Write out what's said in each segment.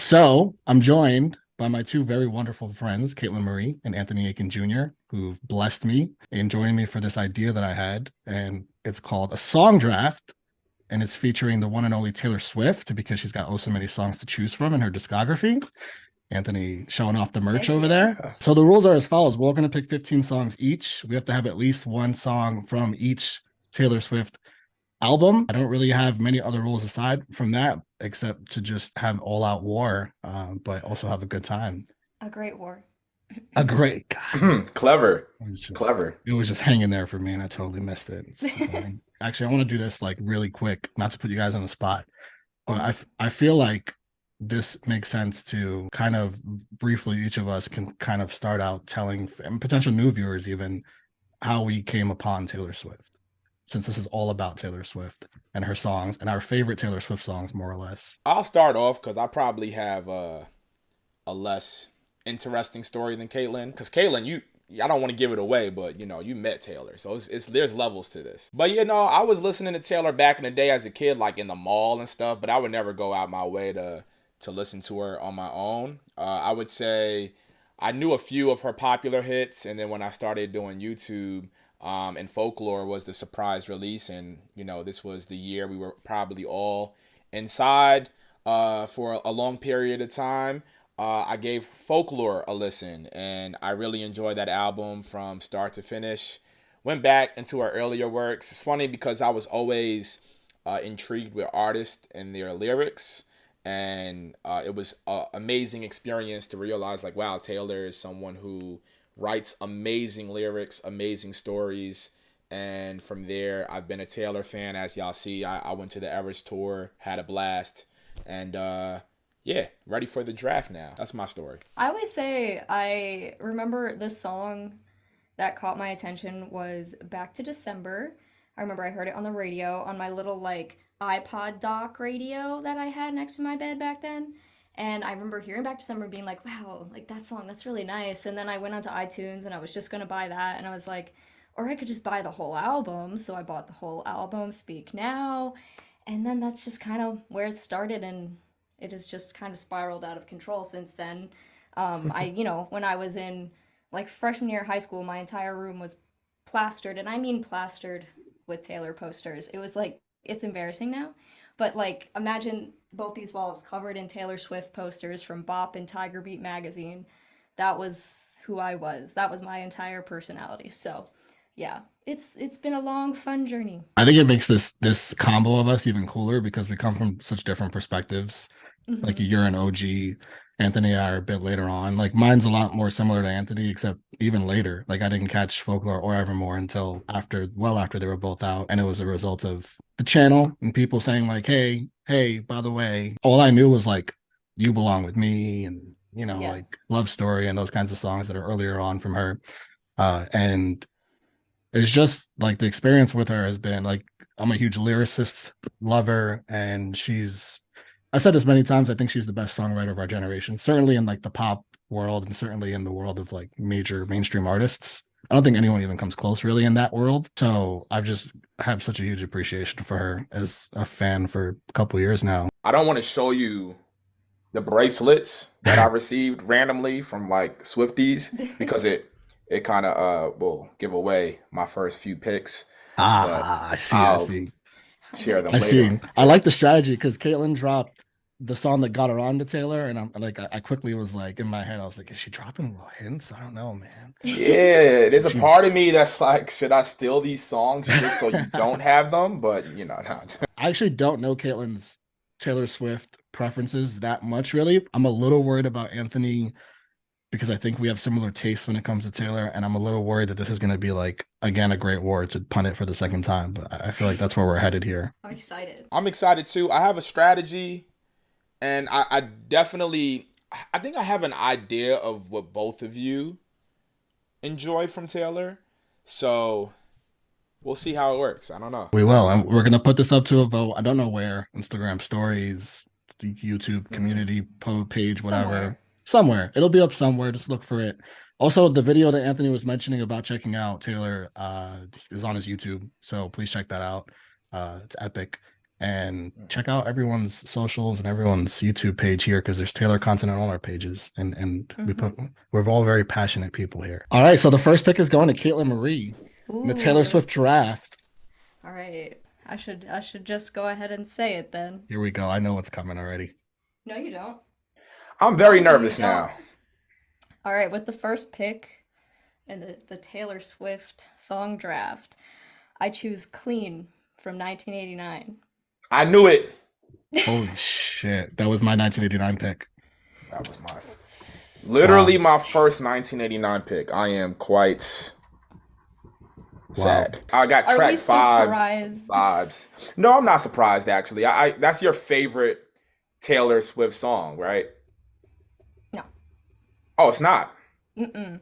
So I'm joined by my two very wonderful friends, Caitlin Marie and Anthony Aiken Jr., who've blessed me in joining me for this idea that I had. And it's called a song draft. And it's featuring the one and only Taylor Swift because she's got oh so many songs to choose from in her discography. Anthony showing off the merch Heck over yeah. there. So the rules are as follows. We're going to pick 15 songs each. We have to have at least one song from each Taylor Swift album. I don't really have many other rules aside from that, except to just have all out war, but also have a good time. A great war. A great God. Clever. Just Clever. it was just hanging there for me and I totally missed it. So, actually, I want to do this like really quick, not to put you guys on the spot, but I feel like this makes sense to kind of briefly each of us can kind of start out telling potential new viewers even how we came upon Taylor Swift, since this is all about Taylor Swift and her songs and our favorite Taylor Swift songs, more or less. I'll start off because I probably have a less interesting story than Caitlyn. Because Caitlyn, I don't want to give it away, but you met Taylor, so it's there's levels to this. But I was listening to Taylor back in the day as a kid, like in the mall and stuff. But I would never go out my way to listen to her on my own. I would say I knew a few of her popular hits, and then when I started doing YouTube, and Folklore was the surprise release, and this was the year we were probably all inside for a long period of time. I gave Folklore a listen, and I really enjoyed that album from start to finish. Went back into her earlier works. It's funny because I was always intrigued with artists and their lyrics, and it was an amazing experience to realize, like, wow, Taylor is someone who writes amazing lyrics, amazing stories. And from there, I've been a Taylor fan. As y'all see, I went to the Everest tour, had a blast, and yeah, ready for the draft now. That's my story. I always say I remember the song that caught my attention was Back to December. I remember I heard it on the radio on my little like iPod dock radio that I had next to my bed back then. And I remember hearing Back to December being like, wow, like that song, that's really nice. And then I went onto iTunes and I was just gonna buy that and I was like, or I could just buy the whole album. So I bought the whole album, Speak Now. And then that's just kind of where it started and it has just kind of spiraled out of control since then. When I was in like freshman year of high school, my entire room was plastered, and I mean plastered with Taylor posters. It was like, it's embarrassing now, but like, imagine both these walls covered in Taylor Swift posters from Bop and Tiger Beat magazine. That was who I was. That was my entire personality. So, yeah, it's been a long, fun journey. I think it makes this combo of us even cooler because we come from such different perspectives. Like Hmm. you're an OG, Anthony and I are a bit later on. Like mine's a lot more similar to Anthony, except even later. Like I didn't catch Folklore or Evermore until after they were both out, and it was a result of the channel and people saying like, hey, by the way, all I knew was like "You Belong with Me" and Yeah. like "Love Story" and those kinds of songs that are earlier on from her. And it's just like the experience with her has been like I'm a huge lyricist lover, and I've said this many times. I think she's the best songwriter of our generation, certainly in like the pop world and certainly in the world of like major mainstream artists. I don't think anyone even comes close really in that world. So I've just have such a huge appreciation for her as a fan for a couple of years now. I don't want to show you the bracelets that I received randomly from like Swifties because it kind of will give away my first few picks, but I see, I I'll see. share them I later. see. I like the strategy because Caitlin dropped the song that got her on to Taylor, and I'm like, I quickly was like in my head, I was like, is she dropping little hints? I don't know, man. Yeah, there's a She part of me that's like, should I steal these songs just so you don't have them? But no. I actually don't know Caitlin's Taylor Swift preferences that much, really. I'm a little worried about Anthony because I think we have similar tastes when it comes to Taylor, and I'm a little worried that this is going to be like again a great war to pun it for the second time. But I feel like that's where we're headed here. I'm excited. I'm excited too. I have a strategy, and I definitely, I think I have an idea of what both of you enjoy from Taylor. So we'll see how it works. I don't know. We will, and we're going to put this up to a vote. I don't know where, Instagram stories, the YouTube Hmm. community page, whatever, Somewhere. somewhere. It'll be up somewhere. Just look for it. Also, the video that Anthony was mentioning about checking out Taylor is on his YouTube, so please check that out. It's epic. And check out everyone's socials and everyone's YouTube page here because there's Taylor content on all our pages, and we're all very passionate people here. All right, so the first pick is going to Caitlin Marie in the Taylor Ooh. Swift draft. All right. I should just go ahead and say it then. Here we go. I know what's coming already. No, you don't. I'm very Honestly, you nervous don't. now. All right, with the first pick in the Taylor Swift song draft, I choose Clean from 1989. I knew it. Holy shit, that was my 1989 pick. That was literally Wow. my first 1989 pick. I am quite sad. I got Are track we five surprised? vibes. No, I'm not surprised actually. I that's your favorite Taylor Swift song, right? No. Oh, it's not. Mm-mm.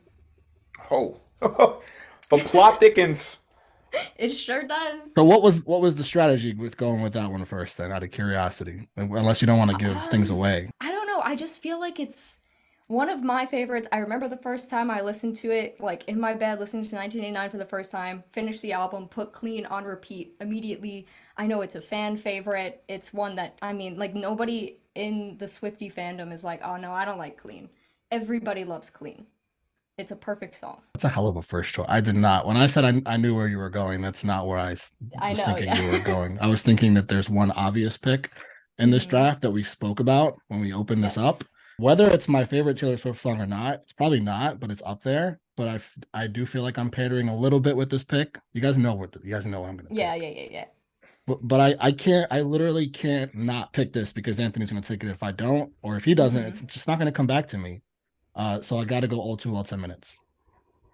Oh, for plot thickens. It sure does. So what was the strategy with going with that one first then, out of curiosity? Unless you don't want to give things away. I don't know. I just feel like it's one of my favorites. I remember the first time I listened to it, like in my bed, listening to 1989 for the first time, finished the album, put Clean on repeat immediately. I know it's a fan favorite. It's one that, I mean, like nobody in the Swiftie fandom is like, oh no, I don't like Clean. Everybody loves Clean. It's a perfect song. That's a hell of a first choice. I did not. When I said I knew where you were going, that's not where I I was know, thinking you yeah. were going. I was thinking that there's one obvious pick in this hmm draft that we spoke about when we opened this up. Yes. Whether it's my favorite Taylor Swift song or not, it's probably not, but it's up there. But I do feel like I'm pandering a little bit with this pick. You guys know what I'm going to Yeah, pick. yeah, yeah, yeah. But I can't. I literally can't not pick this because Anthony's going to take it if I don't, or if he doesn't, hmm it's just not going to come back to me. So I got to go all too well 10 minutes.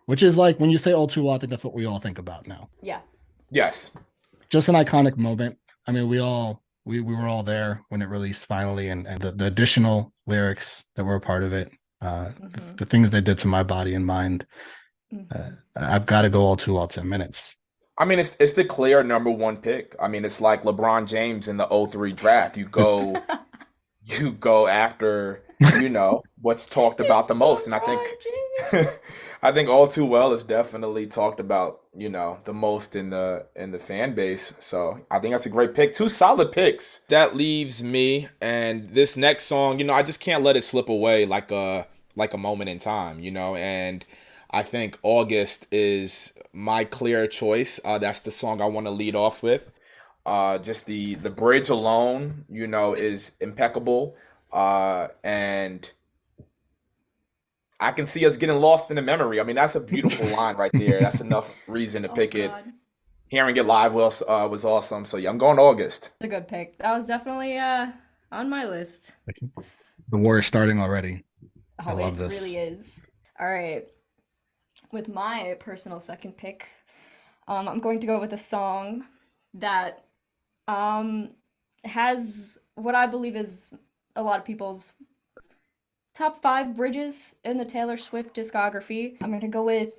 Which is like when you say all too well, I think that's what we all think about now. Yeah. Yes. Just an iconic moment. I mean, we were all there when it released finally, and the additional lyrics that were a part of it, hmm the things they did to my body and mind. hmm I've got to go all too well 10 minutes. I mean, it's the clear number one pick. I mean, it's like LeBron James in the '03 draft. You go after, what's talked about It's the most. And I think LeBron James. I think All Too Well is definitely talked about, the most in the fan base. So I think that's a great pick. Two solid picks. That leaves me and this next song, I just can't let it slip away like a moment in time, and I think August is my clear choice. That's the song I want to lead off with. Just the bridge alone, is impeccable. And I can see us getting lost in the memory. I mean, that's a beautiful line right there. That's enough reason to Oh pick it. God. Hearing it live was awesome. So yeah, I'm going August. It's a good pick. That was definitely on my list. The war is starting already. I Oh, love it this. really is. All right. With my personal second pick, I'm going to go with a song that um has what I believe is a lot of people's top five bridges in the Taylor Swift discography. I'm gonna go with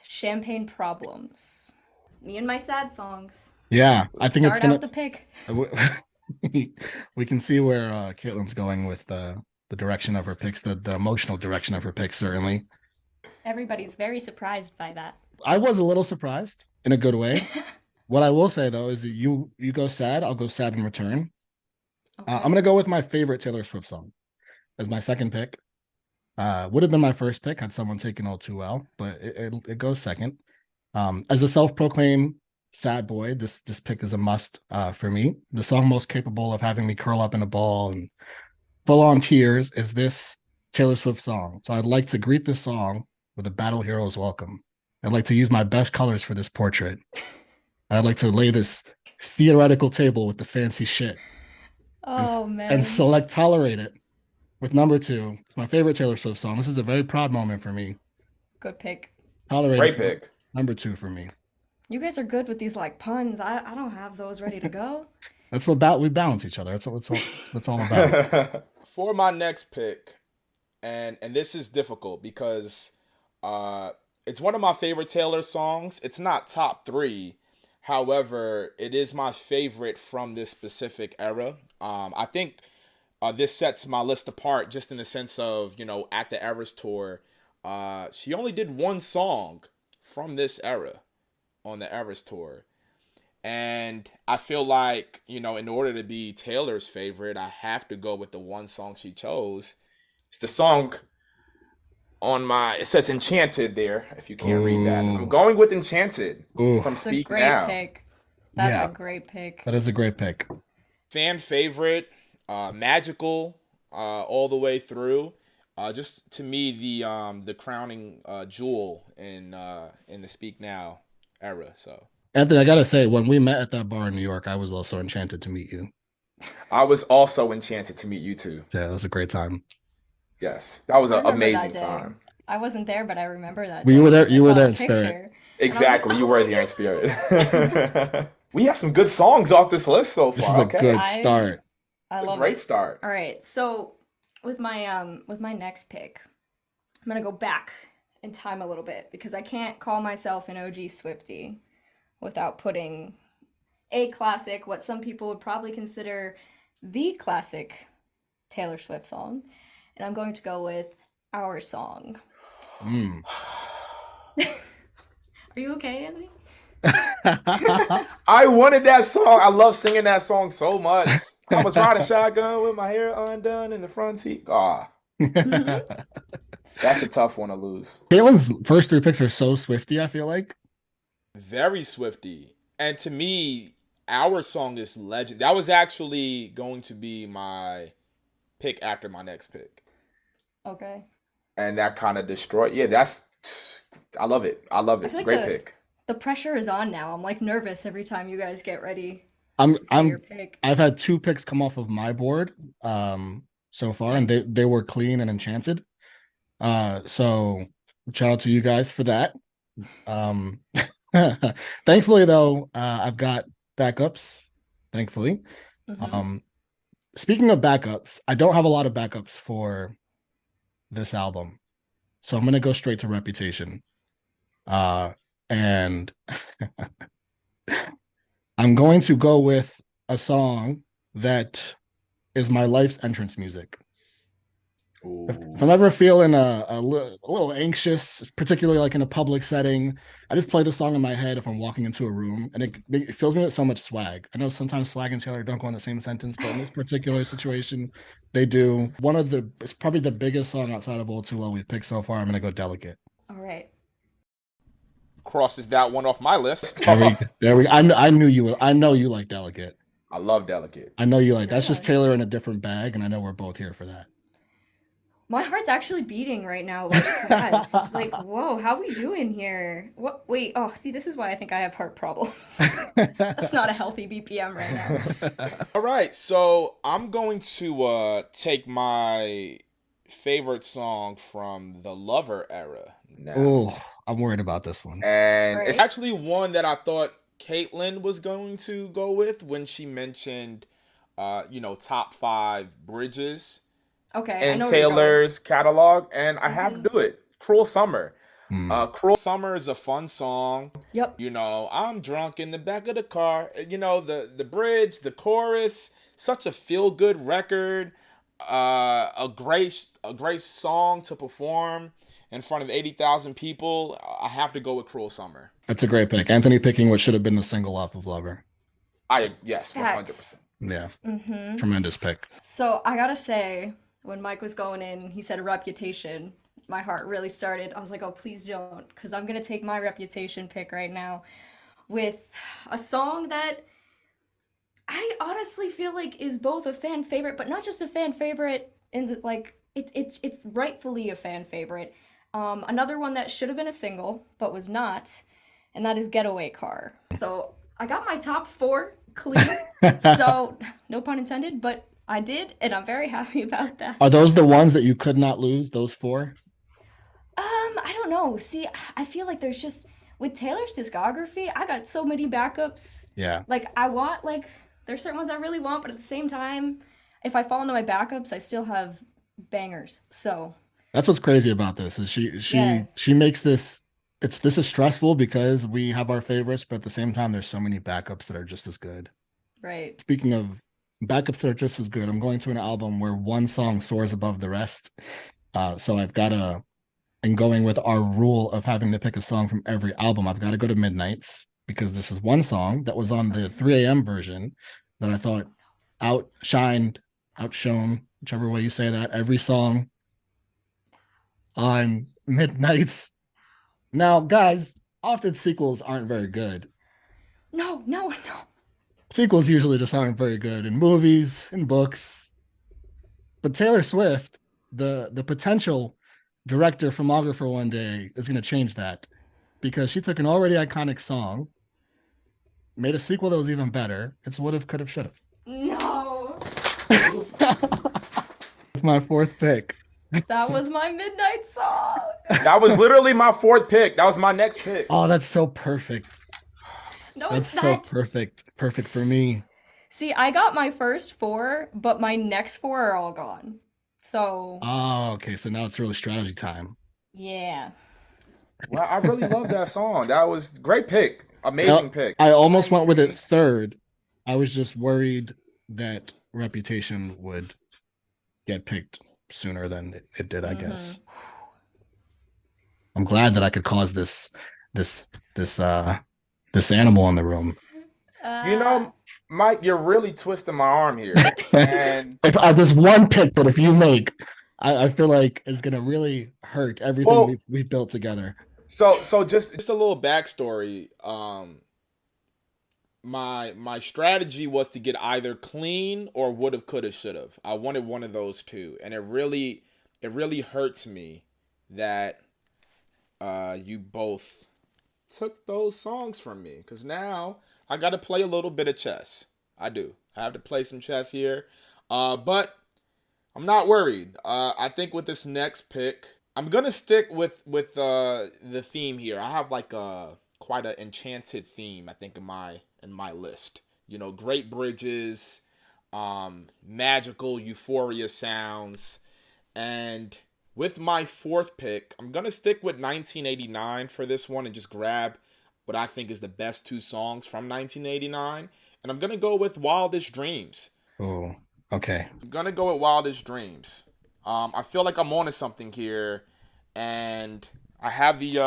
Champagne Problems. Me and my sad songs. Yeah, I think it's Start out gonna. the pick. We can see where Caitlin's going with the direction of her picks, the emotional direction of her picks. Certainly, Everybody's very surprised by that. I was a little surprised in a good way. What I will say though is that you go sad, I'll go sad in return. I'm Okay. gonna go with my favorite Taylor Swift song as my second pick. Would have been my first pick had someone taken All Too Well, but it goes second. As a self-proclaimed sad boy, this pick is a must for me. The song most capable of having me curl up in a ball and full on tears is this Taylor Swift song. So I'd like to greet this song with a battle hero's welcome. I'd like to use my best colors for this portrait. I'd like to lay this theoretical table with the fancy shit Oh and man. select Tolerate It with number two. It's my favorite Taylor Swift song. This is a very proud moment for me. Good pick. Tolerate Great It's pick. number two for me. You guys are good with these like puns. I don't have those ready to go. That's what we balance each other. That's all about. For my next pick, and this is difficult because it's one of my favorite Taylor songs. It's not top three. However, it is my favorite from this specific era. I think this sets my list apart just in the sense of, at the Eras tour, she only did one song from this era on the Eras tour. And I feel like, in order to be Taylor's favorite, I have to go with the one song she chose. It's the song on it says Enchanted there, if you can't read that. I'm Ooh, going with Enchanted ooh, from It's a Speak great Now. pick. That's a yeah, great pick. that is a great pick. Fan favorite, magical, all the way through. Just to me, the crowning jewel in the Speak Now era. So Anthony, I gotta say, when we met at that bar in New York, I was also enchanted to meet you. I was also enchanted to meet you too. Yeah, that was a great time. Yes, that was I an remember that amazing day. time. I wasn't there, but I remember that Well, you were day there. because I You were saw there the in spirit. picture and I was like, Exactly, you oh were my there in spirit. God. We have some good songs off this list so This is far. a Okay, good I start. I it's a love great it. start. All right, so with my next pick, I'm gonna go back in time a little bit because I can't call myself an OG Swiftie without putting a classic, what some people would probably consider the classic Taylor Swift song, and I'm going to go with Our Song. Mm. Are you okay, Anthony? I wanted that song. I love singing that song so much. I was riding shotgun with my hair undone in the front seat. Ah, Mm-hmm. that's a tough one to lose. Caitlin's first three picks are so swifty, I feel like. Very Swifty. And to me, our song is legend. That was actually going to be my pick after my next pick. Okay. And that kind of destroyed. Yeah, I love it. I love I it. feel like Great the pick. the pressure is on now. I'm like nervous every time you guys get ready I'm to say your I'm pick. I've had two picks come off of my board so far, and Same. they were clean and enchanted. So shout out to you guys for that. Um thankfully though, I've got backups, thankfully. Mm-hmm. Um speaking of backups, I don't have a lot of backups for this album. So I'm gonna go straight to Reputation. And I'm going to go with a song that is my life's entrance music. If I'm Ooh. ever feeling a little anxious, particularly like in a public setting, I just play the song in my head if I'm walking into a room, and it fills me with so much swag. I know sometimes swag and Taylor don't go in the same sentence, but in this particular situation, they do. It's probably the biggest song outside of Old Too Low we've picked so far. I'm gonna go Delicate. All right. Crosses that one off my list. There we. I knew you. I know you like Delicate. I love Delicate. I know you It's a like good that's just one. Taylor in a different bag, and I know we're both here for My heart's actually beating right now, like fast. Like, whoa, how we doing here? What? Wait. Oh, see, this is why I think I have heart problems. That's not a healthy BPM right now. that. All right, so I'm going to take my favorite song from the Lover era now. Oh, I'm worried about this one. And it's Right. actually one that I thought Caitlin was going to go with when she mentioned, top five bridges Okay, I in know where you're going. Taylor's catalog, and I have Mm-hmm. to do it. Cruel Summer. Hmm. Cruel Summer is a fun song. Yep. I'm drunk in the back of the car. The bridge, the chorus, such a feel good record. A great song to perform in front of 80,000 people. I have to go with Cruel Summer. That's a great pick. Anthony picking what should have been the single off of Lover. Yes, Facts. 100%. Yeah, Mm-hmm. tremendous pick. So I gotta say, when Mike was going in, he said reputation. My heart really started. I was like, oh, please don't, because I'm gonna take my reputation pick right now with a song that I honestly feel like is both a fan favorite, but not just a fan favorite in the like it's rightfully a fan favorite. Another one that should have been a single but was not, and that is Getaway Car. So I got my top four clean. So no pun intended, but I did, and I'm very happy about that. Are those the ones that you could not lose? Those four? I don't know. See, I feel like there's just with Taylor's discography, I got so many backups. Yeah, Like I want like there's certain ones I really want, but at the same time, if I fall into my backups, I still have bangers. So that's what's crazy about this. Is yeah, she makes this. This is stressful because we have our favorites, but at the same time, there's so many backups that are just as good. right. Speaking of backups that are just as good, I'm going to an album where one song soars above the rest. So I've got to, and going with our rule of having to pick a song from every album, I've got to go to Midnight's because this is one song that was on the 3 a.m. version that I thought outshined, outshone, whichever way you say that, every song on Midnight's. Now, guys, often sequels aren't very good. No, no, no. Sequels usually just aren't very good in movies, in books. But Taylor Swift, the potential director filmographer one day is going to change that because she took an already iconic song, made a sequel that was even better. It's would have, could have, should No. have. My fourth pick. That was my Midnight song. That was literally my fourth pick. That was my next pick. Oh, that's so perfect. No, That's it's so not. perfect. Perfect for me. See, I got my first 4, but my next 4 are all gone. So, Oh, okay. So now it's really strategy time. yeah. Well, I really love that song. That was great pick. I, Amazing pick. I almost I went with it agree. third. I was just worried that Reputation would get picked sooner than it did, I guess. I'm glad that I could cause this this animal in the room. You know, Mike, you're really twisting my arm here. And If there's one pick that if you make, I feel like is gonna really hurt everything well, we've built together. so just a little backstory. My strategy was to get either clean or would have, could have, should have. I wanted one of those two, and it really hurts me that you both took those songs from me because now I got to play a little bit of chess. I do. I have to play some chess here, but I'm not worried. I think with this next pick, I'm gonna stick with the theme here. I have like a quite an enchanted theme. I think in my list. You know, great bridges, magical euphoria sounds, and with my fourth pick, I'm gonna stick with 1989 for this one and just grab what I think is the best 2 songs from 1989, and I'm gonna go with Wildest Dreams. Oh, okay. I'm gonna go with Wildest Dreams. I feel like I'm onto something here, and I have the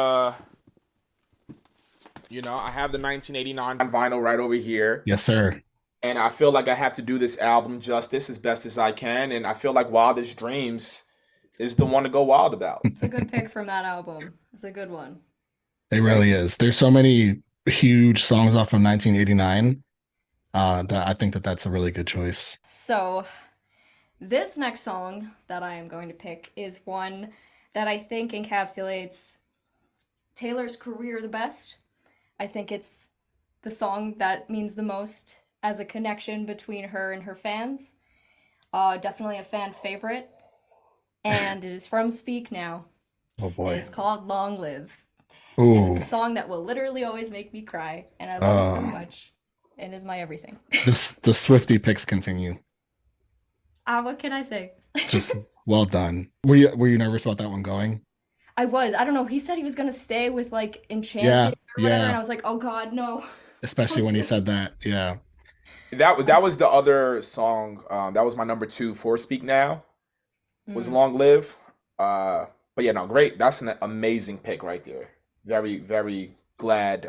1989 vinyl right over here, Yes, sir. and I feel like I have to do this album justice as best as I can, and I feel like Wildest Dreams is the one to go wild about. It's a good pick from that album. It's a good one. It Thank really you. is. There's so many huge songs off of 1989 that I think that that's a really good choice. So, this next song that I am going to pick is one that I think encapsulates Taylor's career the best. I think it's the song that means the most as a connection between her and her fans. Definitely a fan favorite. And it is from Speak Now. Oh It boy. is called Long Live. And Ooh. it's a song that will literally always make me cry. And I love it so Uh, much. And is my everything. the Swifty picks continue. What can I say? Just well done. Were you nervous about that one going? I was. I don't know. He said he was gonna stay with like Yeah, Enchanted or whatever, and yeah. I was like, oh God, no. Especially Don't when he do said it. that. Yeah. That was the other song. That was my number 2 for Speak Now. Was Mm. Long Live. Uh, but yeah, no, great. That's an amazing pick right there. Very, very glad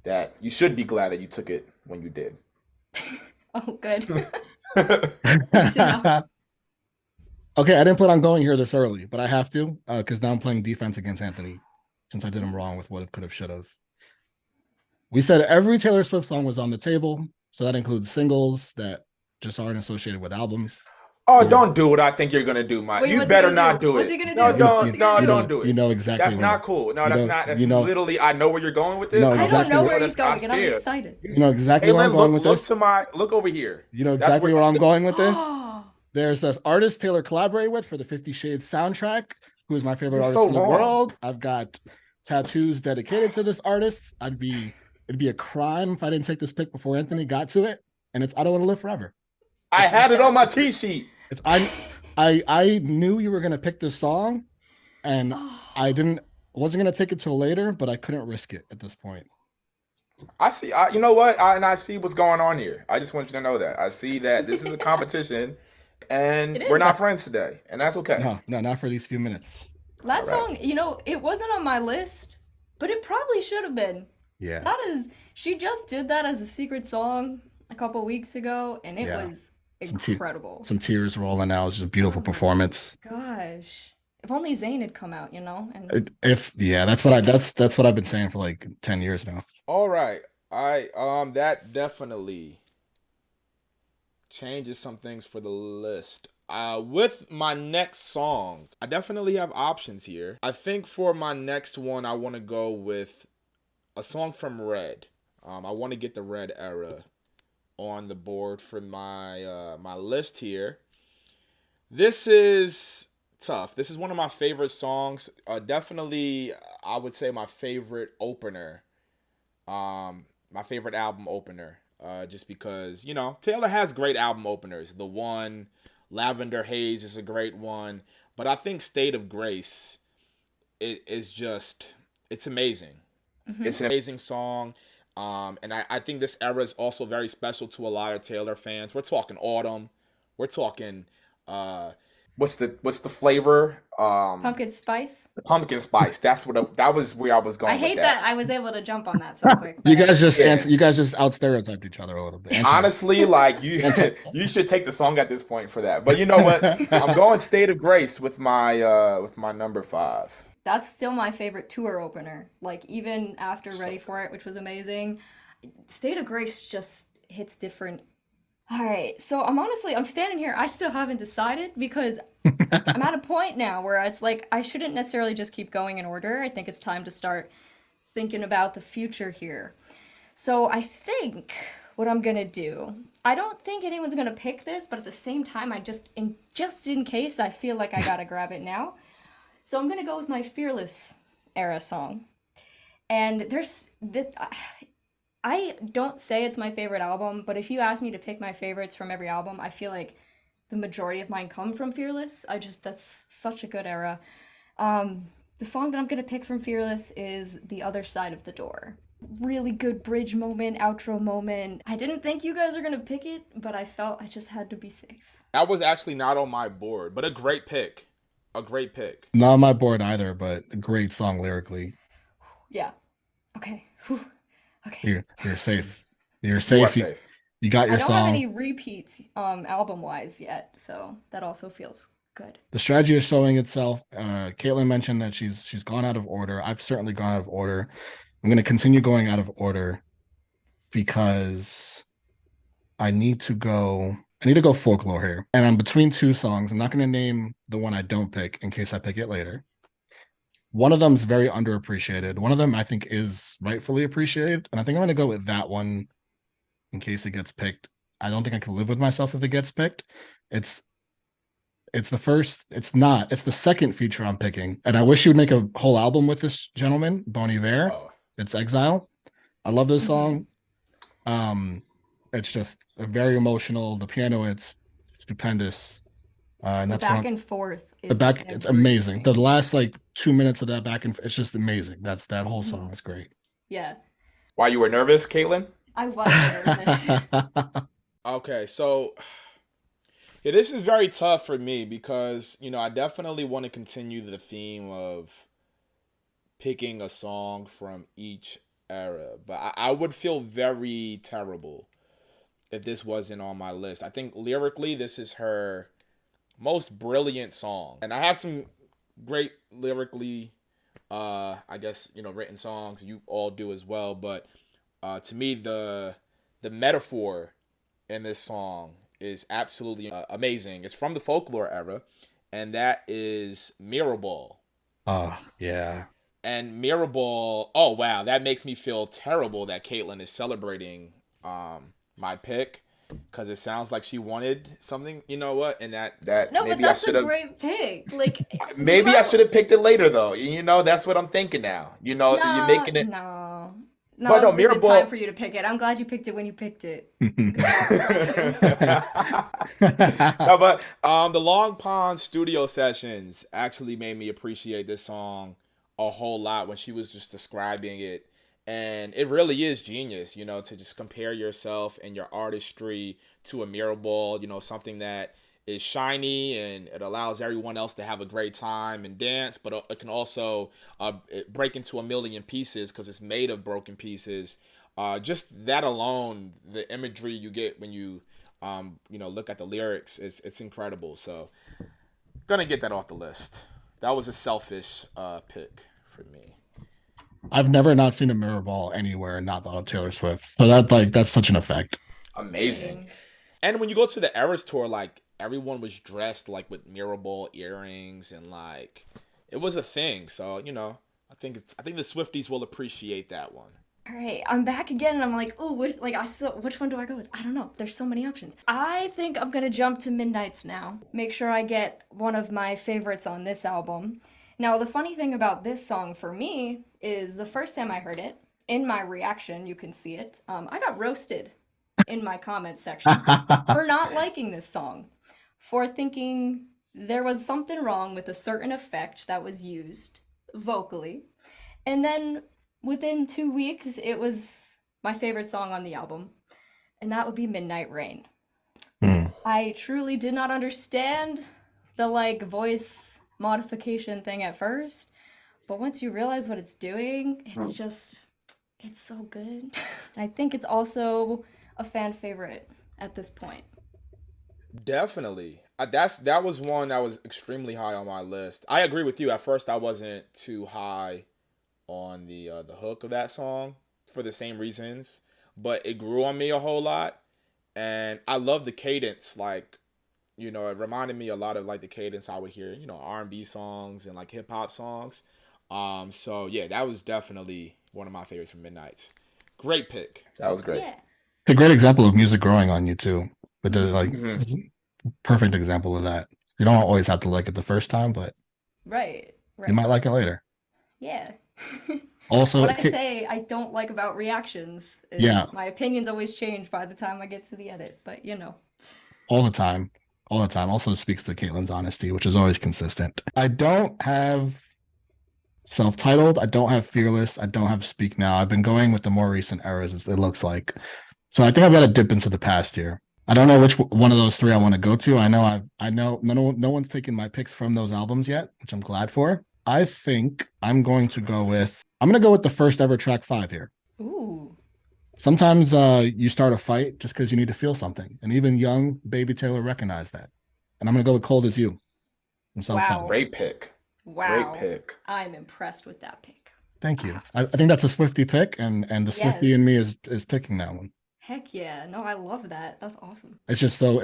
that you should be glad that you took it when you did. Oh, good. All Good to know. Okay, I didn't plan on going here this early, but I have to because now I'm playing defense against Anthony since I did him wrong with what have, could have, should have. We said every Taylor Swift song was on the table, so that includes singles that just aren't associated with albums. Oh, There, don't do what I think you're gonna do, Mike. Wait, You what's he better gonna not do? do What's it. he gonna No, do? What's don't. he gonna No, you don't do? know, do you it. know exactly That's where, not cool. No, you that's know, not. That's you know, literally. I know where you're going with you this. know I don't exactly know where, where That's he's not going, and I'm fair. excited. you know exactly where I'm Caitlin, going look, with look this. to my, look over here. You know That's exactly where. where I'm going with this. Oh, There's this artist Taylor collaborated with for the 50 Shades soundtrack, who is my favorite You're artist so in the wrong. world. I've got tattoos dedicated to this artist. It'd be a crime if I didn't take this pick before Anthony got to it. And it's I Don't Want to Live Forever. I had it on my T sheet. It's I knew you were gonna pick this song, and I oh. didn't wasn't gonna take it till later, but I couldn't risk it at this point. I see. You know what? And I see what's going on here. I just want you to know that I see that this is a competition, It and we're is. not friends today, and that's okay. No, no, not for these few minutes. All That right. song, it wasn't on my list, but it probably should have been. Yeah. That is, she just did that as a secret song a couple weeks ago, and it Yeah. was Some te- incredible. some tears rolling out. It's just a beautiful Oh my performance. gosh. If only Zayn had come out, you know? And If yeah, that's what I've been saying for like 10 years now. All right. I that definitely changes some things for the list. With my next song, I definitely have options here. I think for my next one, I want to go with a song from Red. I want to get the Red era on the board for my list here. This is tough. This is one of my favorite songs. Definitely, I would say my favorite opener. My favorite album opener. Just because Taylor has great album openers. The One, Lavender Haze is a great one, but I think State of Grace it is just it's amazing. mhm. It's an amazing song. And I think this era is also very special to a lot of Taylor fans. We're talking Autumn. We're talking uh what's the flavor? Pumpkin Spice. Pumpkin spice. That was where I was I going with hate that. that I was able to jump on that so quick, You but guys just Yeah. answer. You guys just out stereotyped each other a little bit. Honestly, like you Anti. you should take the song at this point for that. But you know what? I'm going State of Grace with my number 5. that's still my favorite tour opener. Like, even after So Ready for It, which was amazing, State of Grace just hits different. All right, so I'm standing here. I still haven't decided because I'm at a point now where it's like I shouldn't necessarily just keep going in order. I think it's time to start thinking about the future here. So I think what I'm gonna do. I don't think anyone's gonna pick this, but at the same time, just in case, I feel like I gotta grab it now. So I'm gonna go with my Fearless era song. And there's that. I don't say it's my favorite album, but if you ask me to pick my favorites from every album, I feel like the majority of mine come from Fearless. That's such a good era. Um, the song that I'm gonna pick from Fearless is The Other Side of the Door. Really good bridge moment, outro moment. I didn't think you guys were gonna pick it, but I felt I just had to be safe. that was actually not on my board, but a great pick. A great pick. Not on my board either, but a great song lyrically. Yeah. Okay. Whew. Okay. You're safe. You're You are safe. safe. You got I your don't have song. any repeats album wise yet, so that also feels good. The strategy is showing itself. Caitlin mentioned that she's gone out of order. I've certainly gone out of order. I'm going to continue going out of order because I need to go folklore here. And I'm between two songs. I'm not going to name the one I don't pick in case I pick it later. One of them is very underappreciated. One of them I think is rightfully appreciated. And I think I'm going to go with that one in case it gets picked. I don't think I can live with myself if it gets picked. It's it's the first, it's not, it's the second feature I'm picking. And I wish you would make a whole album with this gentleman, Bon Iver. Oh, It's Exile. I love this Hmm. song. It's just a very emotional. The piano, it's stupendous. And The that's back one and forth the is back, it's amazing. The everything. last like 2 minutes of that it's just amazing. That whole Hmm. song is great. Yeah, why you were nervous, Caitlin? I was nervous. Okay, so yeah, this is very tough for me because I definitely want to continue the theme of picking a song from each era, but I would feel very terrible if this wasn't on my list. I think lyrically, this is her most brilliant song, and I have some great lyrically, I guess written songs. You all do as well, but to me, the metaphor in this song is absolutely amazing. It's from the folklore era, and that is Mirrorball. Oh, yeah. And Mirrorball, oh wow, that makes me feel terrible that Caitlin is celebrating my pick because it sounds like she wanted something. You know what? And that No, but maybe I that's should a have. great pick. Like, you Maybe I have should have picked it later though. That's what I'm thinking now. You're no, making it. no. But no, Now's the good time Mirrorball. for you to pick it. I'm glad you picked it when you picked it. Good job on you. No, but the Long Pond studio sessions actually made me appreciate this song a whole lot when she was just describing it. And it really is genius, to just compare yourself and your artistry to a mirror ball, something that is shiny and it allows everyone else to have a great time and dance, but it can also break into a million pieces because it's made of broken pieces. Just that alone, the imagery you get when you look at the lyrics, it's incredible. So gonna get that off the list. That was a selfish pick for me. I've never not seen a mirror ball anywhere and not thought of Taylor Swift. So that's such an effect. Amazing. Dang. And when you go to the Eras tour, like everyone was dressed like with mirror ball earrings and like it was a thing. So I think the Swifties will appreciate that one. All right, I'm back again, and I'm like, ooh, which one do I go with? I don't know. There's so many options. I think I'm gonna jump to Midnight's now. Make sure I get one of my favorites on this album. Now, the funny thing about this song for me is the first time I heard it, in my reaction, you can see it. I got roasted in my comments section for not liking this song, for thinking there was something wrong with a certain effect that was used vocally, and then within 2 weeks, it was my favorite song on the album, and that would be Midnight Rain. Hmm. I truly did not understand the like voice modification thing at first, but once you realize what it's doing, it's so good. I think it's also a fan favorite at this point. Definitely. That was one that was extremely high on my list. I agree with you. At first, I wasn't too high on the hook of that song for the same reasons, but it grew on me a whole lot, and I love the cadence. Like, it reminded me a lot of like the cadence I would hear, R&B songs and like hip hop songs. So yeah, that was definitely one of my favorites from Midnight's. Great pick. That was great. Yeah. A great example of music growing on you too. But like Mhm. perfect example of that. You don't always have to like it the first time, but Right, you might right. like it later. Yeah. Also, What I say I don't like about reactions yeah, is my opinions always change by the time I get to the edit, but all the time. All the time. Also speaks to Caitlin's honesty, which is always consistent. I don't have self-titled. I don't have fearless. I don't have speak now. I've been going with the more recent eras, it looks like. So I think I've got to dip into the past here. I don't know which one of those three I want to go to. I know no one's taken my picks from those albums yet, which I'm glad for. I think I'm going to go with the first ever track 5 here. Ooh. Sometimes you start a fight just because you need to feel something. And even young baby Taylor recognized that. And I'm going to go with Cold as You from self-titled. Wow. Great pick. Great Wow. pick. I'm impressed with that pick. Thank I you. have to I say. think that's a Swifty pick, and the Swifty in Yes. me is picking that one. Heck yeah. No, I love that. That's awesome. It's so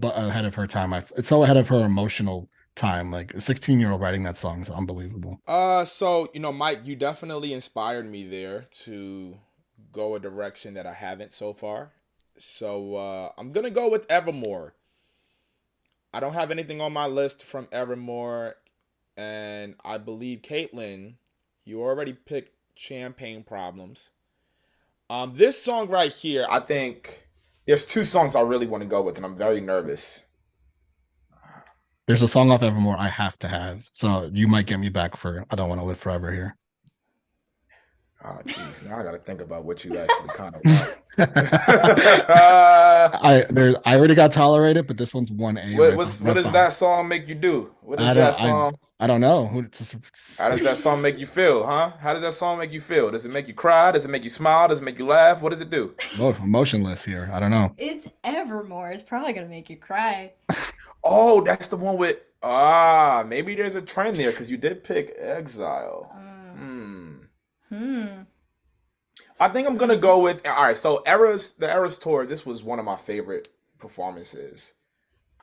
ahead of her time. It's so ahead of her emotional time. Like a 16-year-old writing that song is unbelievable. So, Mike, you definitely inspired me there to go a direction that I haven't so far. So, I'm gonna go with Evermore. I don't have anything on my list from Evermore, and I believe Caitlin, you already picked Champagne Problems. This song right here, I think there's two songs I really want to go with, and I'm very nervous. There's a song off Evermore I have to have. So you might get me back for I Don't Want to Live Forever here. Oh, jeez, now I got to think about what you actually kind of want. I already got Tolerated, but this one's 1A. What does that song make you do? What I does that don't song? I don't know. How does that song make you feel, huh? How does that song make you feel? Does it make you cry? Does it make you smile? Does it make you laugh? What does it do? Emotionless here. I don't know. It's Evermore. It's probably gonna make you cry. Oh, that's the one with maybe there's a trend there because you did pick Exile. Hmm. I think I'm gonna go with all right. So the Eras tour. This was one of my favorite performances.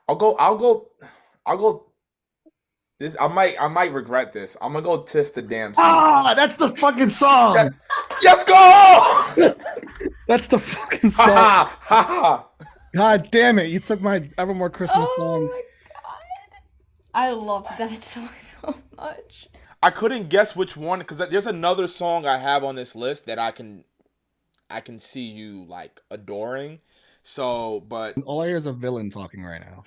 I'll go. This I might regret this. I'm gonna go Tis the Damn Season. That's the fucking song. Yes, go! That's the fucking Ha song. ha ha! God damn it! You took my Evermore Christmas Oh song. my god. I love that song so much. I couldn't guess which one because there's another song I have on this list that I can see you like adoring. So, but All I hear is a villain talking right now.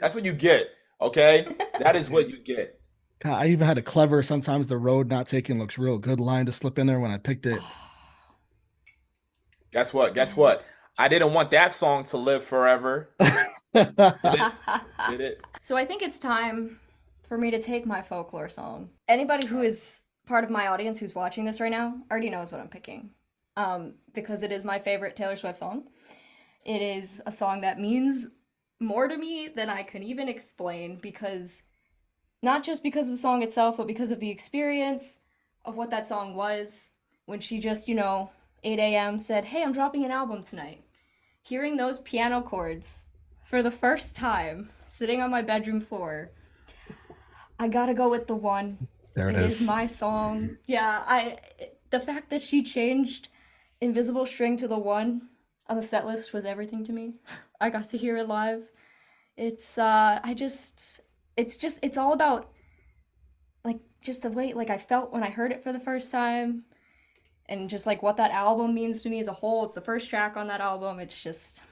that's what you get. Okay, that is what you get. God, I even had a clever. Sometimes the road not taken looks real good line to slip in there when I picked it. Guess what? Guess what? I didn't want that song to live forever. Did it? Did it? So I think it's time for me to take my folklore song. Anybody who is part of my audience who's watching this right now already knows what I'm picking. Because it is my favorite Taylor Swift song. It is a song that means more to me than I can even explain, because not just because of the song itself, but because of the experience of what that song was when she just, 8 a.m. said, "Hey, I'm dropping an album tonight." Hearing those piano chords for the first time, sitting on my bedroom floor, I gotta go with the one. There it It is is. my song. Yeah, the fact that she changed Invisible String to the one on the set list was everything to me. I got to hear it live. It's it's all about like just the way like I felt when I heard it for the first time, and just like what that album means to me as a whole. It's the first track on that album. It's just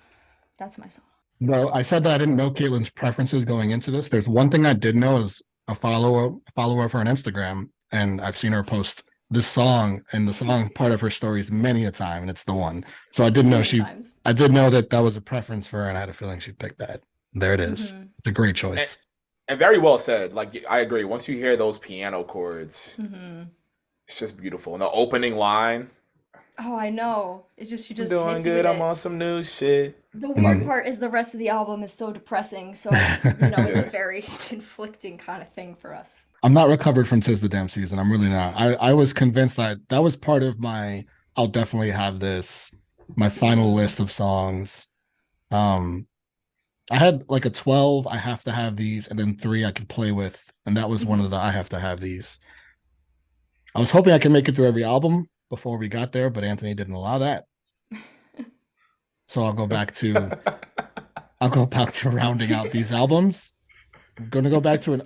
that's my song. Well, I said that I didn't know Caitlin's preferences going into this. There's one thing I did know is a follower of her on Instagram, and I've seen her post this song and the song part of her stories many a time, and it's the one. So I did know Many times. I did know that that was a preference for her, and I had a feeling she'd pick that. There it is. Mhm. It's a great And, choice. and very well said. Like I agree. Once you hear those piano chords, Mhm. it's just beautiful. And the opening line, Oh, I know. She "I'm just doing hits you with good. I'm it. on some new shit." The And weird then part is the rest of the album is so depressing. So, it's a Yeah. very conflicting kind of thing for us. I'm not recovered from Tis the Damn Season. I'm really not. I was convinced that that was part of my I'll definitely have this, my final Mm. list of songs. Um, I had like a 12, I have to have these, and then 3 I could play with, and that was one of Mhm. the I have to have these. I was hoping I could make it through every album before we got there, but Anthony didn't allow that. So I'll go back to rounding out these albums. I'm gonna go back to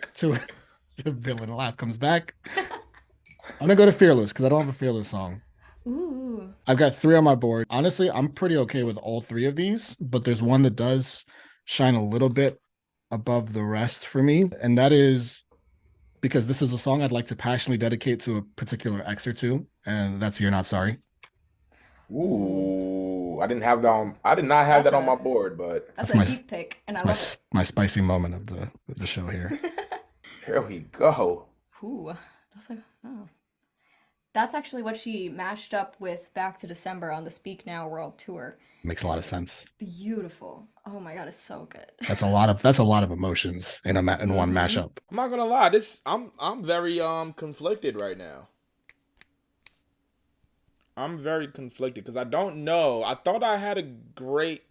Villain Laugh comes back. I'm gonna go to Fearless because I don't have a Fearless song. Ooh. I've got 3 on my board. Honestly, I'm pretty okay with all 3 of these, but there's one that does shine a little bit above the rest for me, and that is because this is a song I'd like to passionately dedicate to a particular ex or two, and that's You're Not Sorry. Ooh. Ooh, I didn't have that on. I did not have That's that on my a board, but that's That's a my deep pick, and I that's my love it. my spicy moment of the show here. here we go. Ooh. That's like oh. That's actually what she mashed up with Back to December on the Speak Now World Tour. Makes a lot And of it's sense. beautiful. Oh my god, it's so good. That's a lot of emotions in in one Mm-hmm. mashup. I'm not gonna lie. I'm very conflicted right now. I'm very conflicted because I don't know. I thought I had a great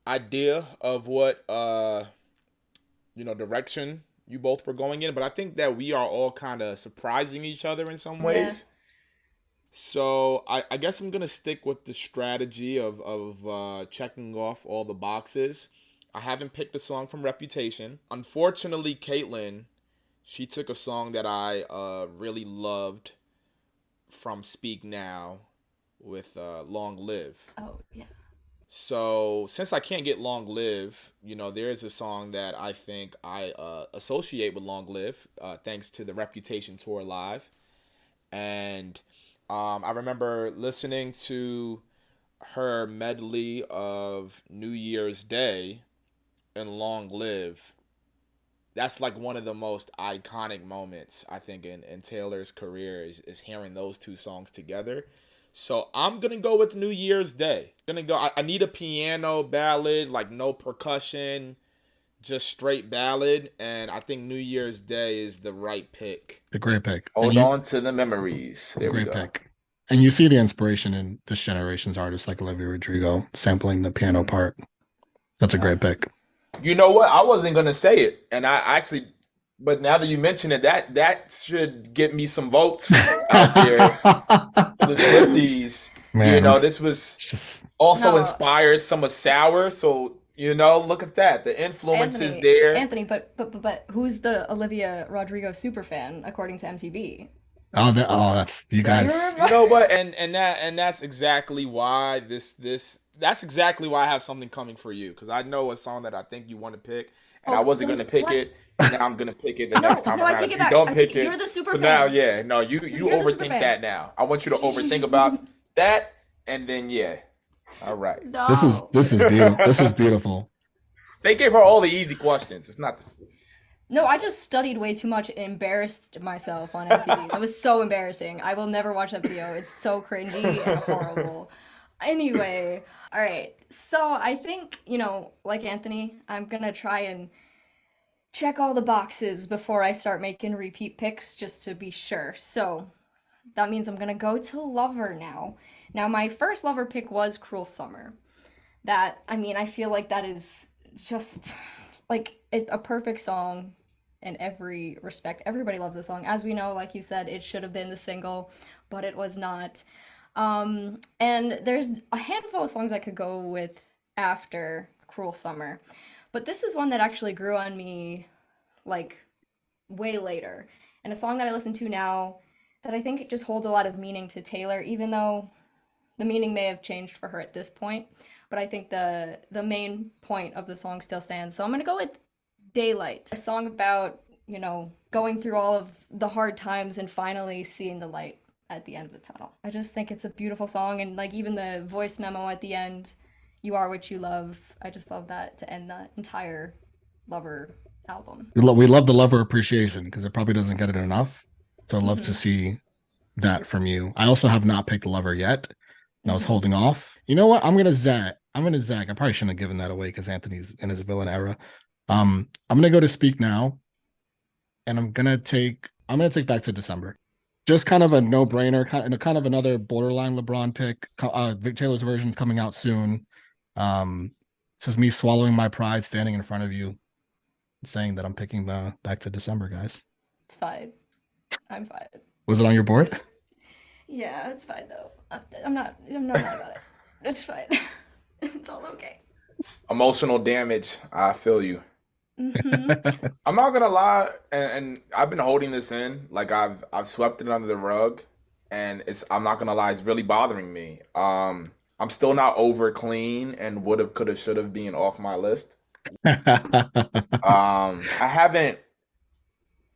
idea of what direction you both were going in, but I think that we are all kind of surprising each other in some Yeah. ways. So I guess I'm gonna stick with the strategy of checking off all the boxes. I haven't picked a song from Reputation. Unfortunately, Caitlin, she took a song that I really loved from Speak Now with Long Live. Oh yeah. So since I can't get Long Live, there is a song that I think I associate with Long Live, thanks to the Reputation tour live, and I remember listening to her medley of New Year's Day and Long Live. That's like one of the most iconic moments I think in Taylor's career is hearing those two songs together. So I'm gonna go with New Year's Day. Gonna go. I need a piano ballad, like no percussion, just straight ballad, and I think New Year's Day is the right pick. A great pick. And Hold you on to the memories. There we great go. pick. And you see the inspiration in this generation's artists like Olivia Rodrigo sampling the piano part. That's a great pick. You know what? I wasn't gonna say it, and I actually, but now that you mention it, that should get me some votes out there for the Swifties. Man, This was just also No, inspired some of Sour, so look at that. The influence is Anthony, there. Anthony, but who's the Olivia Rodrigo superfan according to MTV? that's you guys. You know what? And that's exactly why that's exactly why I have something coming for you, because I know a song that I think you want to pick, and I Oh, wasn't then gonna pick what? it, and now I'm gonna pick it the No, next time no, I around. take If it you back. don't pick it, You're the super so now, fan. yeah, no, you You're the super overthink fan. that now. I want you to overthink about that, and then yeah, All right. No. this is beautiful. This is beautiful. They gave her all the easy questions. It's not. No, I just studied way too much and embarrassed myself on MTV. That was so embarrassing. I will never watch that video. It's so cringy and horrible. Anyway, all right. So I think, like Anthony, I'm gonna try and check all the boxes before I start making repeat picks just to be sure. So that means I'm gonna go to Lover now. Now, my first Lover pick was Cruel Summer. I feel like that is just like a perfect song in every respect. Everybody loves this song. As we know, like you said, it should have been the single, but it was not. And there's a handful of songs I could go with after Cruel Summer, but this is one that actually grew on me like way later, and a song that I listen to now that I think just holds a lot of meaning to Taylor, even though the meaning may have changed for her at this point. But I think the main point of the song still stands. So I'm gonna go with Daylight, a song about, going through all of the hard times and finally seeing the light at the end of the tunnel. I just think it's a beautiful song, and like even the voice memo at the end, "You are what you love." I just love that to end the entire Lover album. We love the Lover appreciation because it probably doesn't get it enough. So I'd love to Hmm. see that from you. I also have not picked Lover yet, and I was Hmm. holding off. You know what? I'm gonna zag. I'm gonna zag. I probably shouldn't have given that away because Anthony's in his villain era. I'm gonna go to Speak Now, and I'm gonna take Back to December. Just kind of a no brainer, kind of another borderline LeBron pick. Vic Taylor's version is coming out soon. This is me swallowing my pride, standing in front of you, saying that I'm picking Back to December, guys. It's fine. I'm fine. Was it on your board? It's Yeah, it's fine though. I'm not mad about it. It's fine. It's all okay. Emotional damage. I feel you. Hmm. I'm not gonna lie, and I've been holding this in. Like I've swept it under the rug, and I'm not gonna lie, it's really bothering me. I'm still not over clean and would have, could have, should have being off my list. I haven't